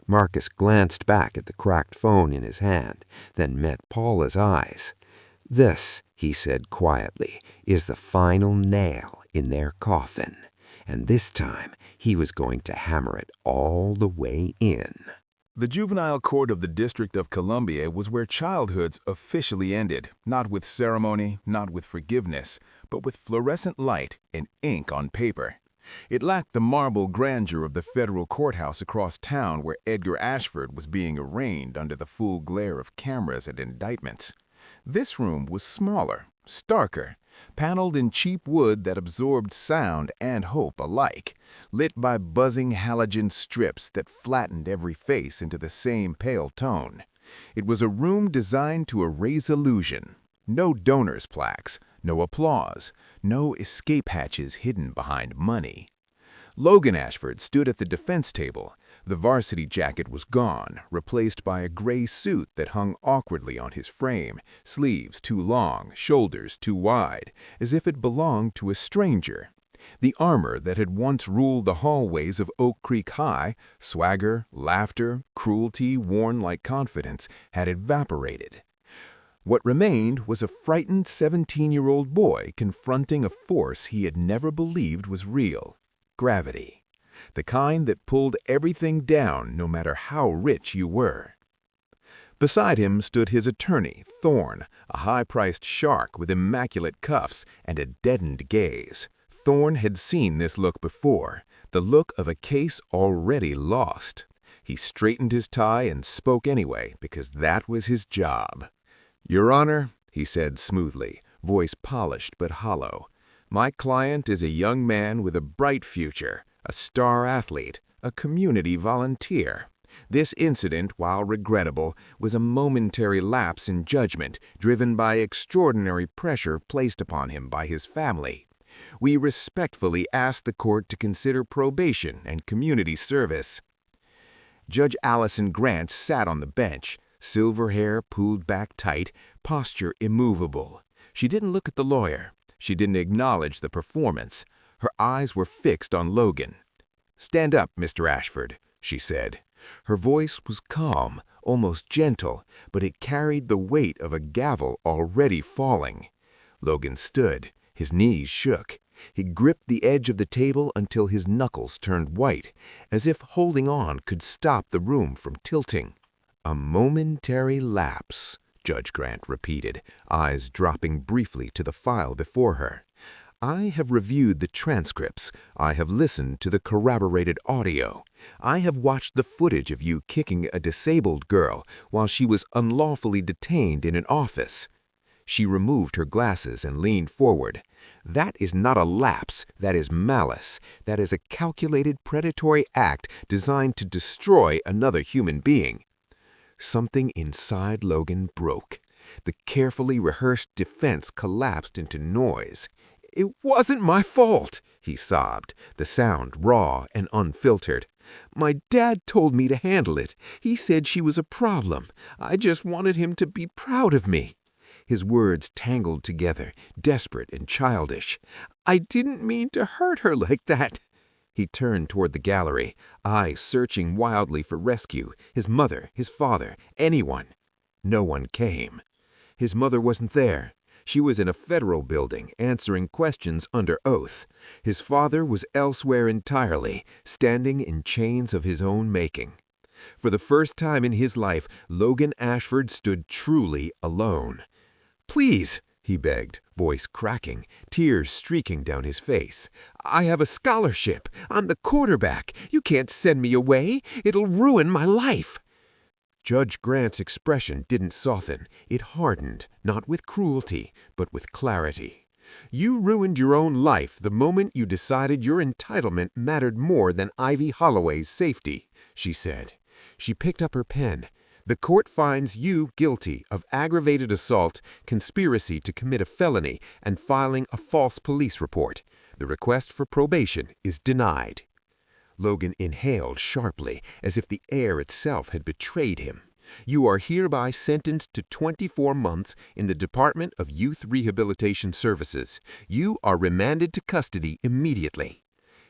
Marcus glanced back at the cracked phone in his hand, then met Paula's eyes. "This," he said quietly, "is the final nail in their coffin." And this time, he was going to hammer it all the way in. The juvenile court of the District of Columbia was where childhoods officially ended, not with ceremony, not with forgiveness, but with fluorescent light and ink on paper. It lacked the marble grandeur of the federal courthouse across town where Edgar Ashford was being arraigned under the full glare of cameras and indictments. This room was smaller, starker, paneled in cheap wood that absorbed sound and hope alike, lit by buzzing halogen strips that flattened every face into the same pale tone. It was a room designed to erase illusion. No donors' plaques, no applause, no escape hatches hidden behind money. Logan Ashford stood at the defense table. The varsity jacket was gone, replaced by a gray suit that hung awkwardly on his frame, sleeves too long, shoulders too wide, as if it belonged to a stranger. The armor that had once ruled the hallways of Oak Creek High, swagger, laughter, cruelty worn like confidence, had evaporated. What remained was a frightened 17-year-old boy confronting a force he had never believed was real: gravity. The kind that pulled everything down no matter how rich you were. Beside him stood his attorney, Thorne, a high-priced shark with immaculate cuffs and a deadened gaze. Thorne had seen this look before, the look of a case already lost. He straightened his tie and spoke anyway because that was his job. "Your Honor," he said smoothly, voice polished but hollow, My client is a young man with a bright future, a star athlete, a community volunteer. This incident, while regrettable, was a momentary lapse in judgment driven by extraordinary pressure placed upon him by his family. We respectfully ask the court to consider probation and community service. Judge Allison Grant sat on the bench, silver hair pulled back tight, posture immovable. She didn't look at the lawyer. She didn't acknowledge the performance. Her eyes were fixed on Logan. "Stand up, Mr. Ashford," she said. Her voice was calm, almost gentle, but it carried the weight of a gavel already falling. Logan stood. His knees shook. He gripped the edge of the table until his knuckles turned white, as if holding on could stop the room from tilting. "A momentary lapse," Judge Grant repeated, eyes dropping briefly to the file before her. "I have reviewed the transcripts. I have listened to the corroborated audio. I have watched the footage of you kicking a disabled girl while she was unlawfully detained in an office." She removed her glasses and leaned forward. "That is not a lapse. That is malice. That is a calculated predatory act designed to destroy another human being." Something inside Logan broke. The carefully rehearsed defense collapsed into noise. "It wasn't my fault," he sobbed, the sound raw and unfiltered. "My dad told me to handle it. He said she was a problem. I just wanted him to be proud of me." His words tangled together, desperate and childish. "I didn't mean to hurt her like that." He turned toward the gallery, eyes searching wildly for rescue, his mother, his father, anyone. No one came. His mother wasn't there. She was in a federal building, answering questions under oath. His father was elsewhere entirely, standing in chains of his own making. For the first time in his life, Logan Ashford stood truly alone. "Please," he begged, voice cracking, tears streaking down his face. "I have a scholarship. I'm the quarterback. You can't send me away. It'll ruin my life." Judge Grant's expression didn't soften. It hardened, not with cruelty, but with clarity. "You ruined your own life the moment you decided your entitlement mattered more than Ivy Holloway's safety," she said. She picked up her pen. "The court finds you guilty of aggravated assault, conspiracy to commit a felony, and filing a false police report. The request for probation is denied." Logan inhaled sharply, as if the air itself had betrayed him. "You are hereby sentenced to 24 months in the Department of Youth Rehabilitation Services. You are remanded to custody immediately."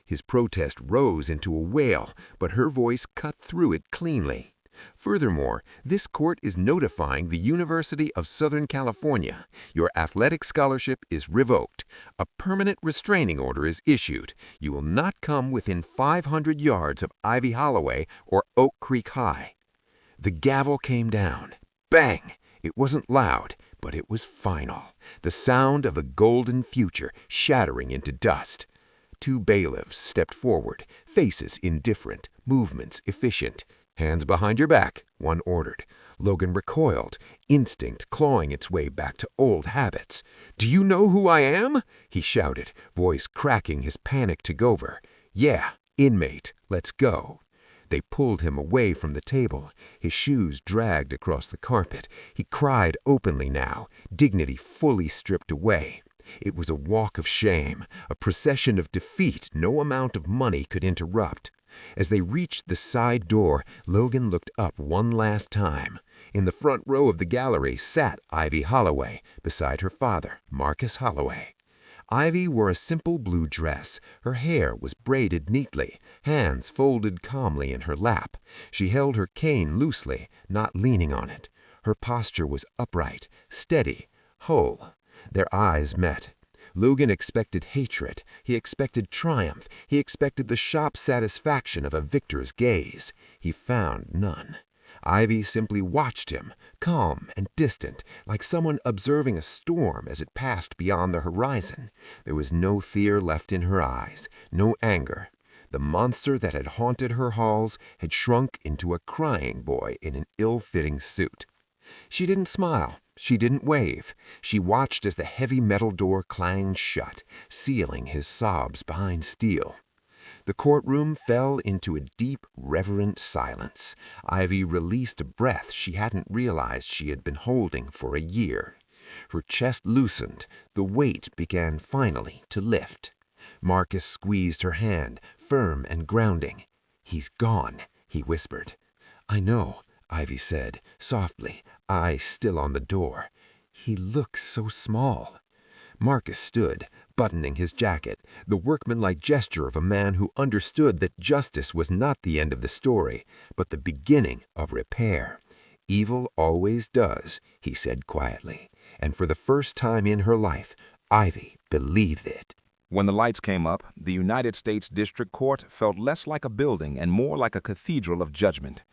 His protest rose into a wail, but her voice cut through it cleanly. "Furthermore, this court is notifying the University of Southern California. Your athletic scholarship is revoked. A permanent restraining order is issued. You will not come within 500 yards of Ivy Holloway or Oak Creek High." The gavel came down. Bang! It wasn't loud, but it was final. The sound of a golden future shattering into dust. Two bailiffs stepped forward, faces indifferent, movements efficient. "Hands behind your back," one ordered. Logan recoiled, instinct clawing its way back to old habits. "Do you know who I am?" he shouted, voice cracking his panic took over. "Yeah, inmate, let's go." They pulled him away from the table. His shoes dragged across the carpet. He cried openly now, dignity fully stripped away. It was a walk of shame, a procession of defeat no amount of money could interrupt. As they reached the side door, Logan looked up one last time. In the front row of the gallery sat Ivy Holloway, beside her father, Marcus Holloway. Ivy wore a simple blue dress. Her hair was braided neatly, hands folded calmly in her lap. She held her cane loosely, not leaning on it. Her posture was upright, steady, whole. Their eyes met. Logan expected hatred. He expected triumph. He expected the sharp satisfaction of a victor's gaze. He found none. Ivy simply watched him, calm and distant, like someone observing a storm as it passed beyond the horizon. There was no fear left in her eyes, no anger. The monster that had haunted her halls had shrunk into a crying boy in an ill-fitting suit. She didn't smile. She didn't wave. She watched as the heavy metal door clanged shut, sealing his sobs behind steel. The courtroom fell into a deep, reverent silence. Ivy released a breath she hadn't realized she had been holding for a year. Her chest loosened. The weight began finally to lift. Marcus squeezed her hand, firm and grounding. "He's gone," he whispered. "I know," Ivy said, softly, eye still on the door. "He looks so small." Marcus stood, buttoning his jacket, the workmanlike gesture of a man who understood that justice was not the end of the story, but the beginning of repair. "Evil always does," he said quietly, and for the first time in her life, Ivy believed it. When the lights came up, the United States District Court felt less like a building and more like a cathedral of judgment.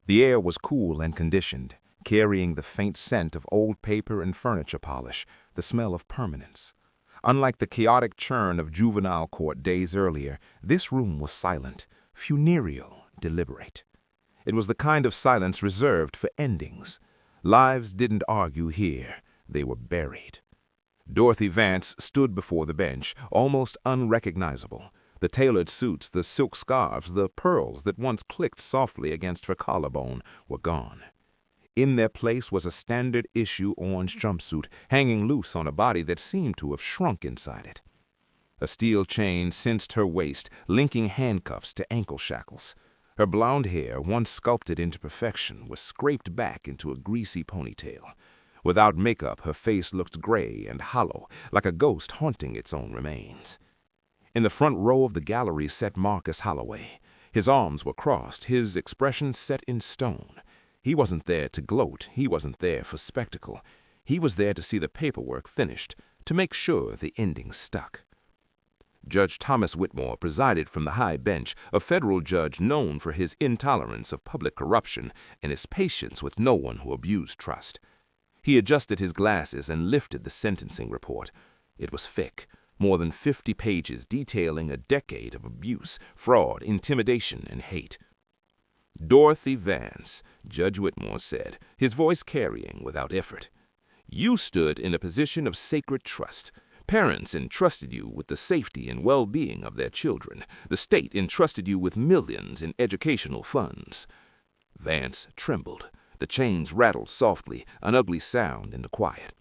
The air was cool and conditioned, carrying the faint scent of old paper and furniture polish, the smell of permanence. Unlike the chaotic churn of juvenile court days earlier, this room was silent, funereal, deliberate. It was the kind of silence reserved for endings. Lives didn't argue here, they were buried. Dorothy Vance stood before the bench, almost unrecognizable. The tailored suits, the silk scarves, the pearls that once clicked softly against her collarbone were gone. In their place was a standard-issue orange jumpsuit hanging loose on a body that seemed to have shrunk inside it. A steel chain cinched her waist, linking handcuffs to ankle shackles. Her blonde hair, once sculpted into perfection, was scraped back into a greasy ponytail. Without makeup, her face looked gray and hollow, like a ghost haunting its own remains. In the front row of the gallery sat Marcus Holloway. His arms were crossed, his expression set in stone. He wasn't there to gloat, he wasn't there for spectacle. He was there to see the paperwork finished, to make sure the ending stuck. Judge Thomas Whitmore presided from the high bench, a federal judge known for his intolerance of public corruption and his patience with no one who abused trust. He adjusted his glasses and lifted the sentencing report. It was thick, more than 50 pages detailing a decade of abuse, fraud, intimidation, and hate. "Dorothy Vance," Judge Whitmore said, his voice carrying without effort. "You stood in a position of sacred trust. Parents entrusted you with the safety and well-being of their children. The state entrusted you with millions in educational funds." Vance trembled. The chains rattled softly, an ugly sound in the quiet.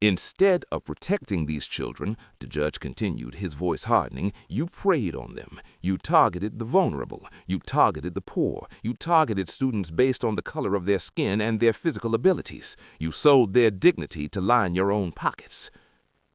"Instead of protecting these children," the judge continued, his voice hardening, "you preyed on them. You targeted the vulnerable. You targeted the poor. You targeted students based on the color of their skin and their physical abilities. You sold their dignity to line your own pockets."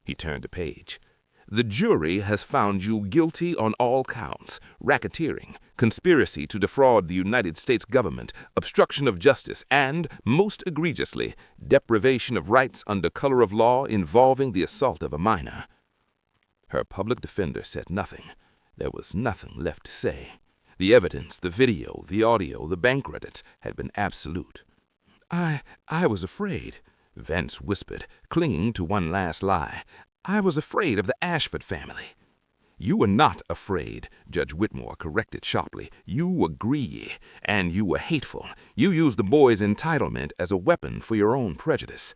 He turned a page. "The jury has found you guilty on all counts: racketeering, conspiracy to defraud the United States government, obstruction of justice, and, most egregiously, deprivation of rights under color of law involving the assault of a minor." Her public defender said nothing. There was nothing left to say. The evidence, the video, the audio, the bank credits had been absolute. I was afraid," Vance whispered, clinging to one last lie. "I was afraid of the Ashford family." "You were not afraid," Judge Whitmore corrected sharply. "You were greedy, and you were hateful. You used the boy's entitlement as a weapon for your own prejudice."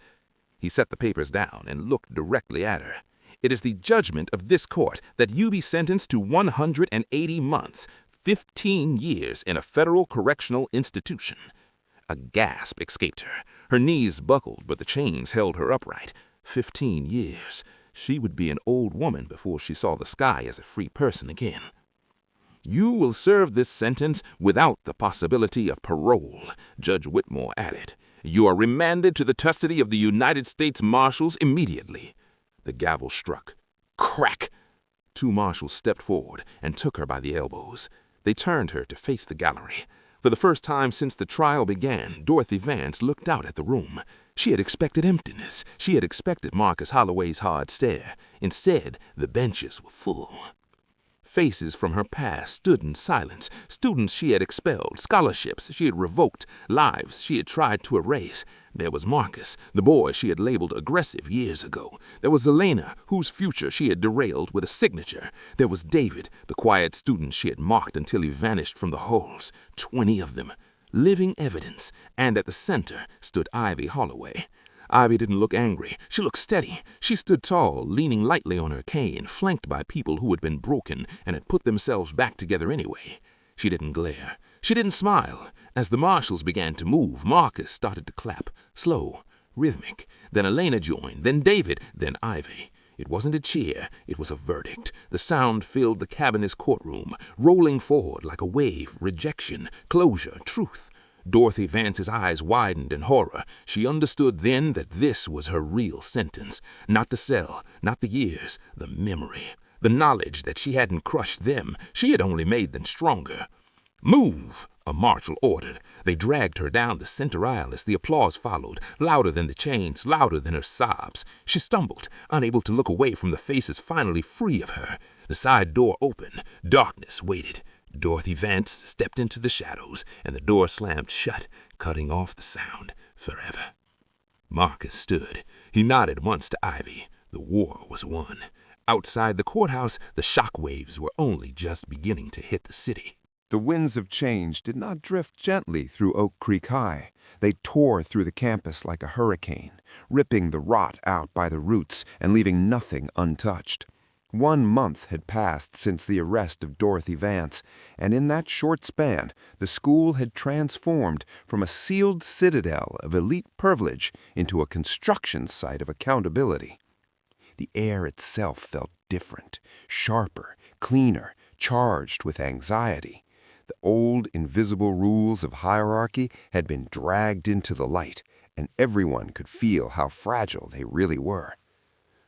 He set the papers down and looked directly at her. "It is the judgment of this court that you be sentenced to 180 months, 15 years in a federal correctional institution." A gasp escaped her. Her knees buckled, but the chains held her upright. 15 years. She would be an old woman before she saw the sky as a free person again. "You will serve this sentence without the possibility of parole," Judge Whitmore added. "You are remanded to the custody of the United States Marshals immediately." The gavel struck. Crack! 2 marshals stepped forward and took her by the elbows. They turned her to face the gallery. For the first time since the trial began, Dorothy Vance looked out at the room. She had expected emptiness. She had expected Marcus Holloway's hard stare. Instead, the benches were full. Faces from her past stood in silence. Students she had expelled, scholarships she had revoked, lives she had tried to erase. There was Marcus, the boy she had labeled aggressive years ago. There was Elena, whose future she had derailed with a signature. There was David, the quiet student she had mocked until he vanished from the halls. 20 of them. Living evidence. And at the center stood Ivy Holloway. Ivy didn't look angry. She looked steady. She stood tall, leaning lightly on her cane, flanked by people who had been broken and had put themselves back together anyway. She didn't glare. She didn't smile. As the marshals began to move, Marcus started to clap, slow, rhythmic. Then Elena joined, then David, then Ivy. It wasn't a cheer, it was a verdict. The sound filled the cavernous courtroom, rolling forward like a wave, rejection, closure, truth. Dorothy Vance's eyes widened in horror. She understood then that this was her real sentence. Not the cell, not the years, the memory. The knowledge that she hadn't crushed them, she had only made them stronger. "Move!" a marshal ordered. They dragged her down the center aisle as the applause followed, louder than the chains, louder than her sobs. She stumbled, unable to look away from the faces finally free of her. The side door opened. Darkness waited. Dorothy Vance stepped into the shadows, and the door slammed shut, cutting off the sound forever. Marcus stood. He nodded once to Ivy. The war was won. Outside the courthouse, the shock waves were only just beginning to hit the city. The winds of change did not drift gently through Oak Creek High. They tore through the campus like a hurricane, ripping the rot out by the roots and leaving nothing untouched. 1 month had passed since the arrest of Dorothy Vance, and in that short span, the school had transformed from a sealed citadel of elite privilege into a construction site of accountability. The air itself felt different, sharper, cleaner, charged with anxiety. The old, invisible rules of hierarchy had been dragged into the light, and everyone could feel how fragile they really were.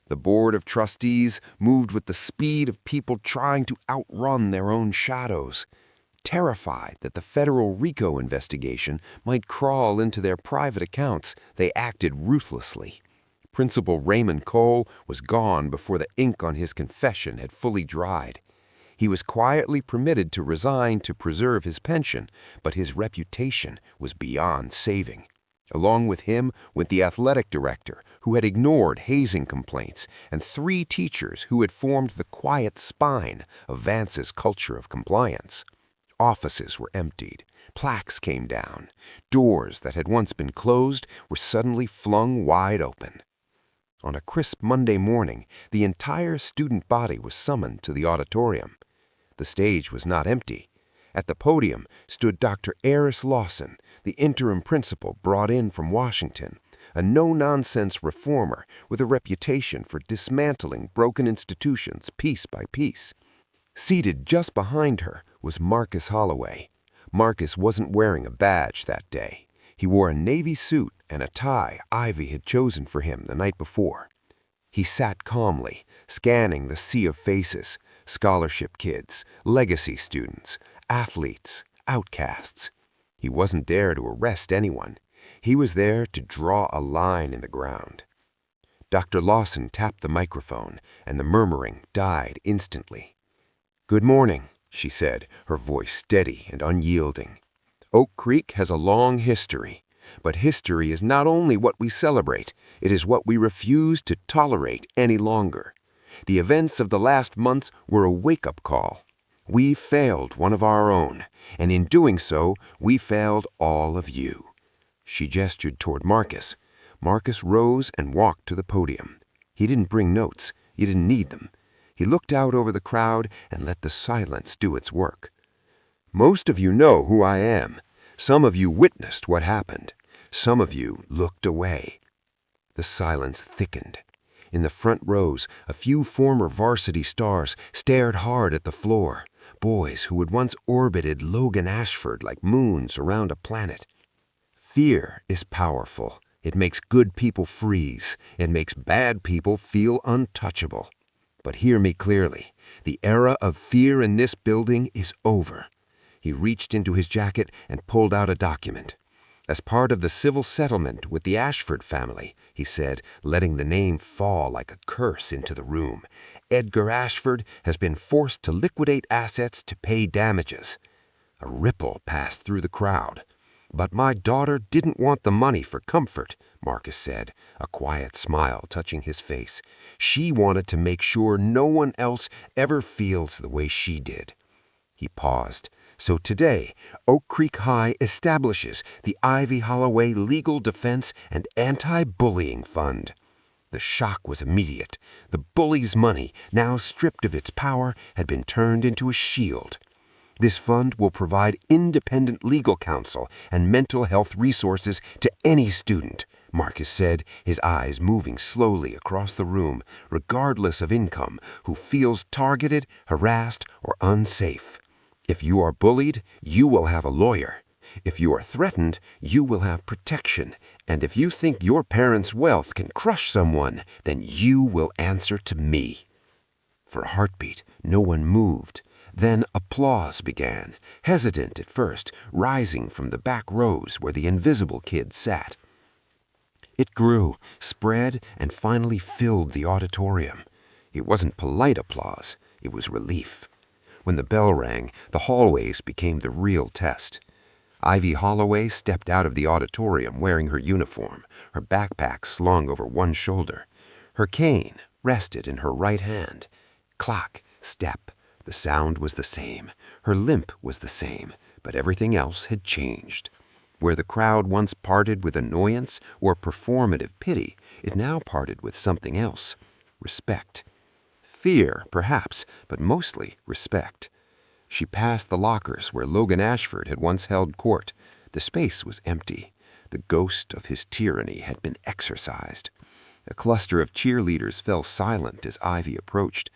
The Board of Trustees moved with the speed of people trying to outrun their own shadows. Terrified that the federal RICO investigation might crawl into their private accounts, they acted ruthlessly. Principal Raymond Cole was gone before the ink on his confession had fully dried. He was quietly permitted to resign to preserve his pension, but his reputation was beyond saving. Along with him went the athletic director, who had ignored hazing complaints, and 3 teachers who had formed the quiet spine of Vance's culture of compliance. Offices were emptied. Plaques came down. Doors that had once been closed were suddenly flung wide open. On a crisp Monday morning, the entire student body was summoned to the auditorium. The stage was not empty. At the podium stood Dr. Eris Lawson, the interim principal brought in from Washington, a no-nonsense reformer with a reputation for dismantling broken institutions piece by piece. Seated just behind her was Marcus Holloway. Marcus wasn't wearing a badge that day. He wore a navy suit and a tie Ivy had chosen for him the night before. He sat calmly, scanning the sea of faces, scholarship kids, legacy students, athletes, outcasts. He wasn't there to arrest anyone. He was there to draw a line in the ground. Dr. Lawson tapped the microphone, and the murmuring died instantly. "Good morning," she said, her voice steady and unyielding. "Oak Creek has a long history, but history is not only what we celebrate, it is what we refuse to tolerate any longer. The events of the last months were a wake-up call. We failed one of our own, and in doing so, we failed all of you." She gestured toward Marcus. Marcus rose and walked to the podium. He didn't bring notes. He didn't need them. He looked out over the crowd and let the silence do its work. "Most of you know who I am. Some of you witnessed what happened. Some of you looked away." The silence thickened. In the front rows, a few former varsity stars stared hard at the floor, boys who had once orbited Logan Ashford like moons around a planet. Fear is powerful. It makes good people freeze. It makes bad people feel untouchable. But hear me clearly. The era of fear in this building is over. He reached into his jacket and pulled out a document. "As part of the civil settlement with the Ashford family," he said, letting the name fall like a curse into the room, "Edgar Ashford has been forced to liquidate assets to pay damages." A ripple passed through the crowd. "But my daughter didn't want the money for comfort," Marcus said, a quiet smile touching his face. "She wanted to make sure no one else ever feels the way she did." He paused, So today, Oak Creek High establishes the Ivy Holloway Legal Defense and Anti-Bullying Fund. The shock was immediate. The bully's money, now stripped of its power, had been turned into a shield. This fund will provide independent legal counsel and mental health resources to any student, Marcus said, his eyes moving slowly across the room, regardless of income, who feels targeted, harassed, or unsafe. If you are bullied, you will have a lawyer. If you are threatened, you will have protection. And if you think your parents' wealth can crush someone, then you will answer to me. For a heartbeat, no one moved. Then applause began, hesitant at first, rising from the back rows where the invisible kid sat. It grew, spread, and finally filled the auditorium. It wasn't polite applause, it was relief. When the bell rang, the hallways became the real test. Ivy Holloway stepped out of the auditorium wearing her uniform, her backpack slung over one shoulder. Her cane rested in her right hand. Clock, step. The sound was the same. Her limp was the same, but everything else had changed. Where the crowd once parted with annoyance or performative pity, it now parted with something else: respect. Fear, perhaps, but mostly respect. She passed the lockers where Logan Ashford had once held court. The space was empty. The ghost of his tyranny had been exorcised. A cluster of cheerleaders fell silent as Ivy approached.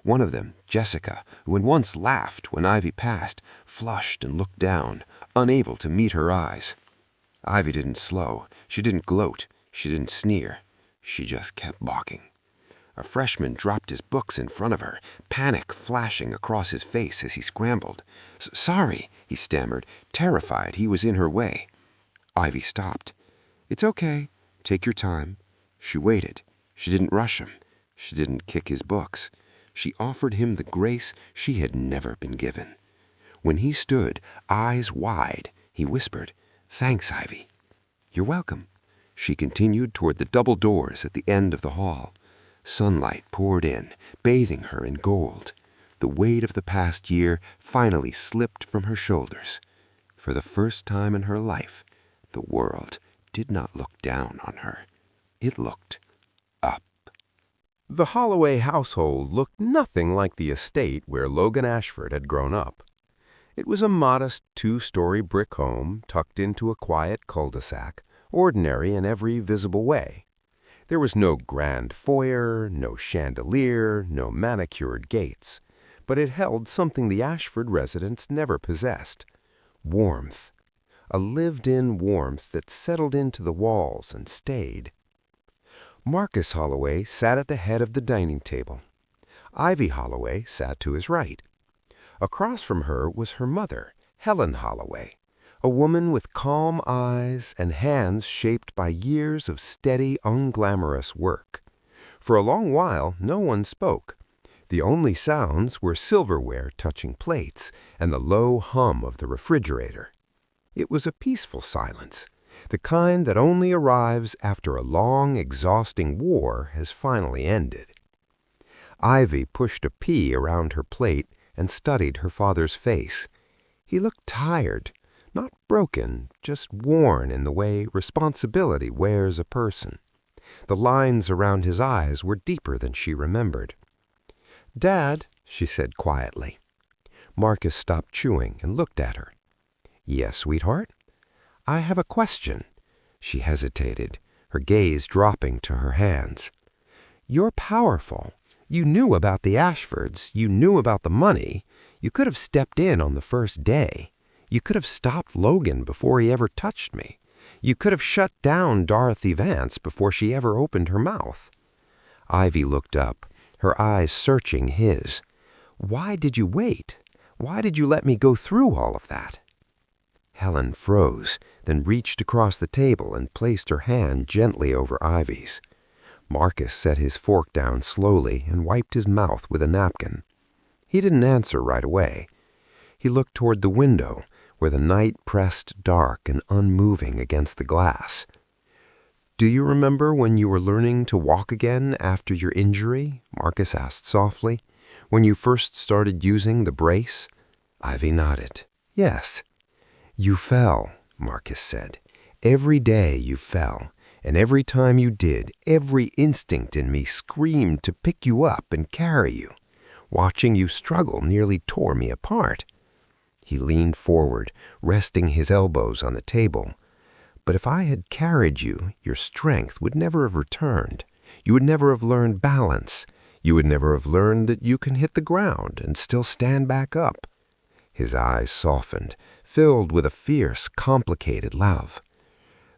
One of them, Jessica, who had once laughed when Ivy passed, flushed and looked down, unable to meet her eyes. Ivy didn't slow. She didn't gloat. She didn't sneer. She just kept walking. A freshman dropped his books in front of her, panic flashing across his face as he scrambled. "Sorry," he stammered, terrified he was in her way. Ivy stopped. "It's okay. Take your time." She waited. She didn't rush him. She didn't kick his books. She offered him the grace she had never been given. When he stood, eyes wide, he whispered, "Thanks, Ivy." "You're welcome." She continued toward the double doors at the end of the hall. Sunlight poured in, bathing her in gold. The weight of the past year finally slipped from her shoulders. For the first time in her life, the world did not look down on her. It looked up. The Holloway household looked nothing like the estate where Logan Ashford had grown up. It was a modest two-story brick home tucked into a quiet cul-de-sac, ordinary in every visible way. There was no grand foyer, no chandelier, no manicured gates, but it held something the Ashford residents never possessed: warmth. A lived-in warmth that settled into the walls and stayed. Marcus Holloway sat at the head of the dining table. Ivy Holloway sat to his right. Across from her was her mother, Helen Holloway, a woman with calm eyes and hands shaped by years of steady, unglamorous work. For a long while, no one spoke. The only sounds were silverware touching plates and the low hum of the refrigerator. It was a peaceful silence, the kind that only arrives after a long, exhausting war has finally ended. Ivy pushed a pea around her plate and studied her father's face. He looked tired, not broken, just worn in the way responsibility wears a person. The lines around his eyes were deeper than she remembered. "Dad," she said quietly. Marcus stopped chewing and looked at her. "Yes, sweetheart?" "I have a question." She hesitated, her gaze dropping to her hands. "You're powerful. You knew about the Ashfords. You knew about the money. You could have stepped in on the first day. You could have stopped Logan before he ever touched me. You could have shut down Dorothy Vance before she ever opened her mouth." Ivy looked up, her eyes searching his. "Why did you wait? Why did you let me go through all of that?" Helen froze, then reached across the table and placed her hand gently over Ivy's. Marcus set his fork down slowly and wiped his mouth with a napkin. He didn't answer right away. He looked toward the window, where the night pressed dark and unmoving against the glass. "Do you remember when you were learning to walk again after your injury?" Marcus asked softly. "When you first started using the brace?" Ivy nodded. Yes. You fell, Marcus said. Every day you fell, and every time you did, every instinct in me screamed to pick you up and carry you. Watching you struggle nearly tore me apart. He leaned forward, resting his elbows on the table. But if I had carried you, your strength would never have returned. You would never have learned balance. You would never have learned that you can hit the ground and still stand back up. His eyes softened, filled with a fierce, complicated love.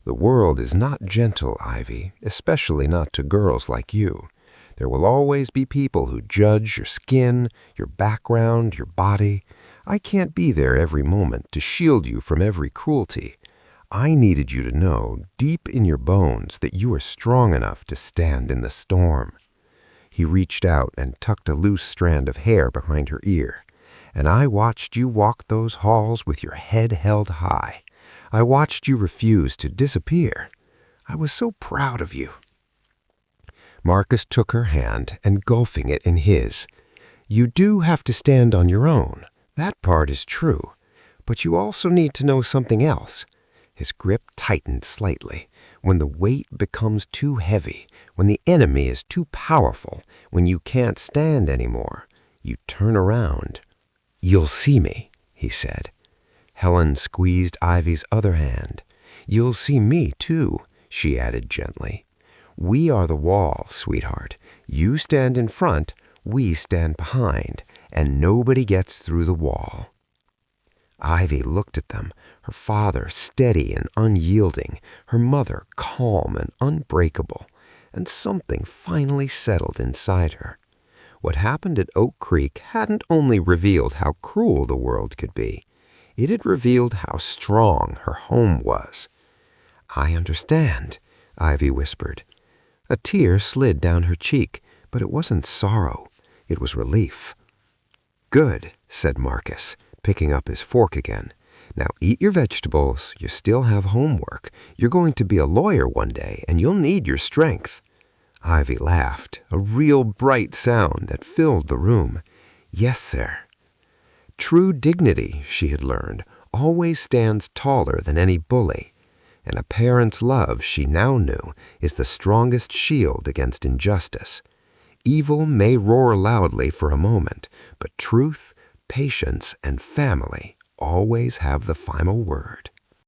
The world is not gentle, Ivy, especially not to girls like you. There will always be people who judge your skin, your background, your body. I can't be there every moment to shield you from every cruelty. I needed you to know, deep in your bones, that you are strong enough to stand in the storm. He reached out and tucked a loose strand of hair behind her ear. And I watched you walk those halls with your head held high. I watched you refuse to disappear. I was so proud of you. Marcus took her hand, engulfing it in his. You do have to stand on your own. That part is true. But you also need to know something else. His grip tightened slightly. When the weight becomes too heavy, when the enemy is too powerful, when you can't stand anymore, you turn around. You'll see me, he said. Helen squeezed Ivy's other hand. You'll see me, too, she added gently. We are the wall, sweetheart. You stand in front, we stand behind, and nobody gets through the wall. Ivy looked at them, her father steady and unyielding, her mother calm and unbreakable, and something finally settled inside her. What happened at Oak Creek hadn't only revealed how cruel the world could be, it had revealed how strong her home was. I understand, Ivy whispered. A tear slid down her cheek, but it wasn't sorrow, it was relief. Good, said Marcus, picking up his fork again. Now eat your vegetables, you still have homework. You're going to be a lawyer one day, and you'll need your strength. Ivy laughed, a real bright sound that filled the room. Yes, sir. True dignity, she had learned, always stands taller than any bully. And a parent's love, she now knew, is the strongest shield against injustice. Evil may roar loudly for a moment, but truth, patience, and family always have the final word.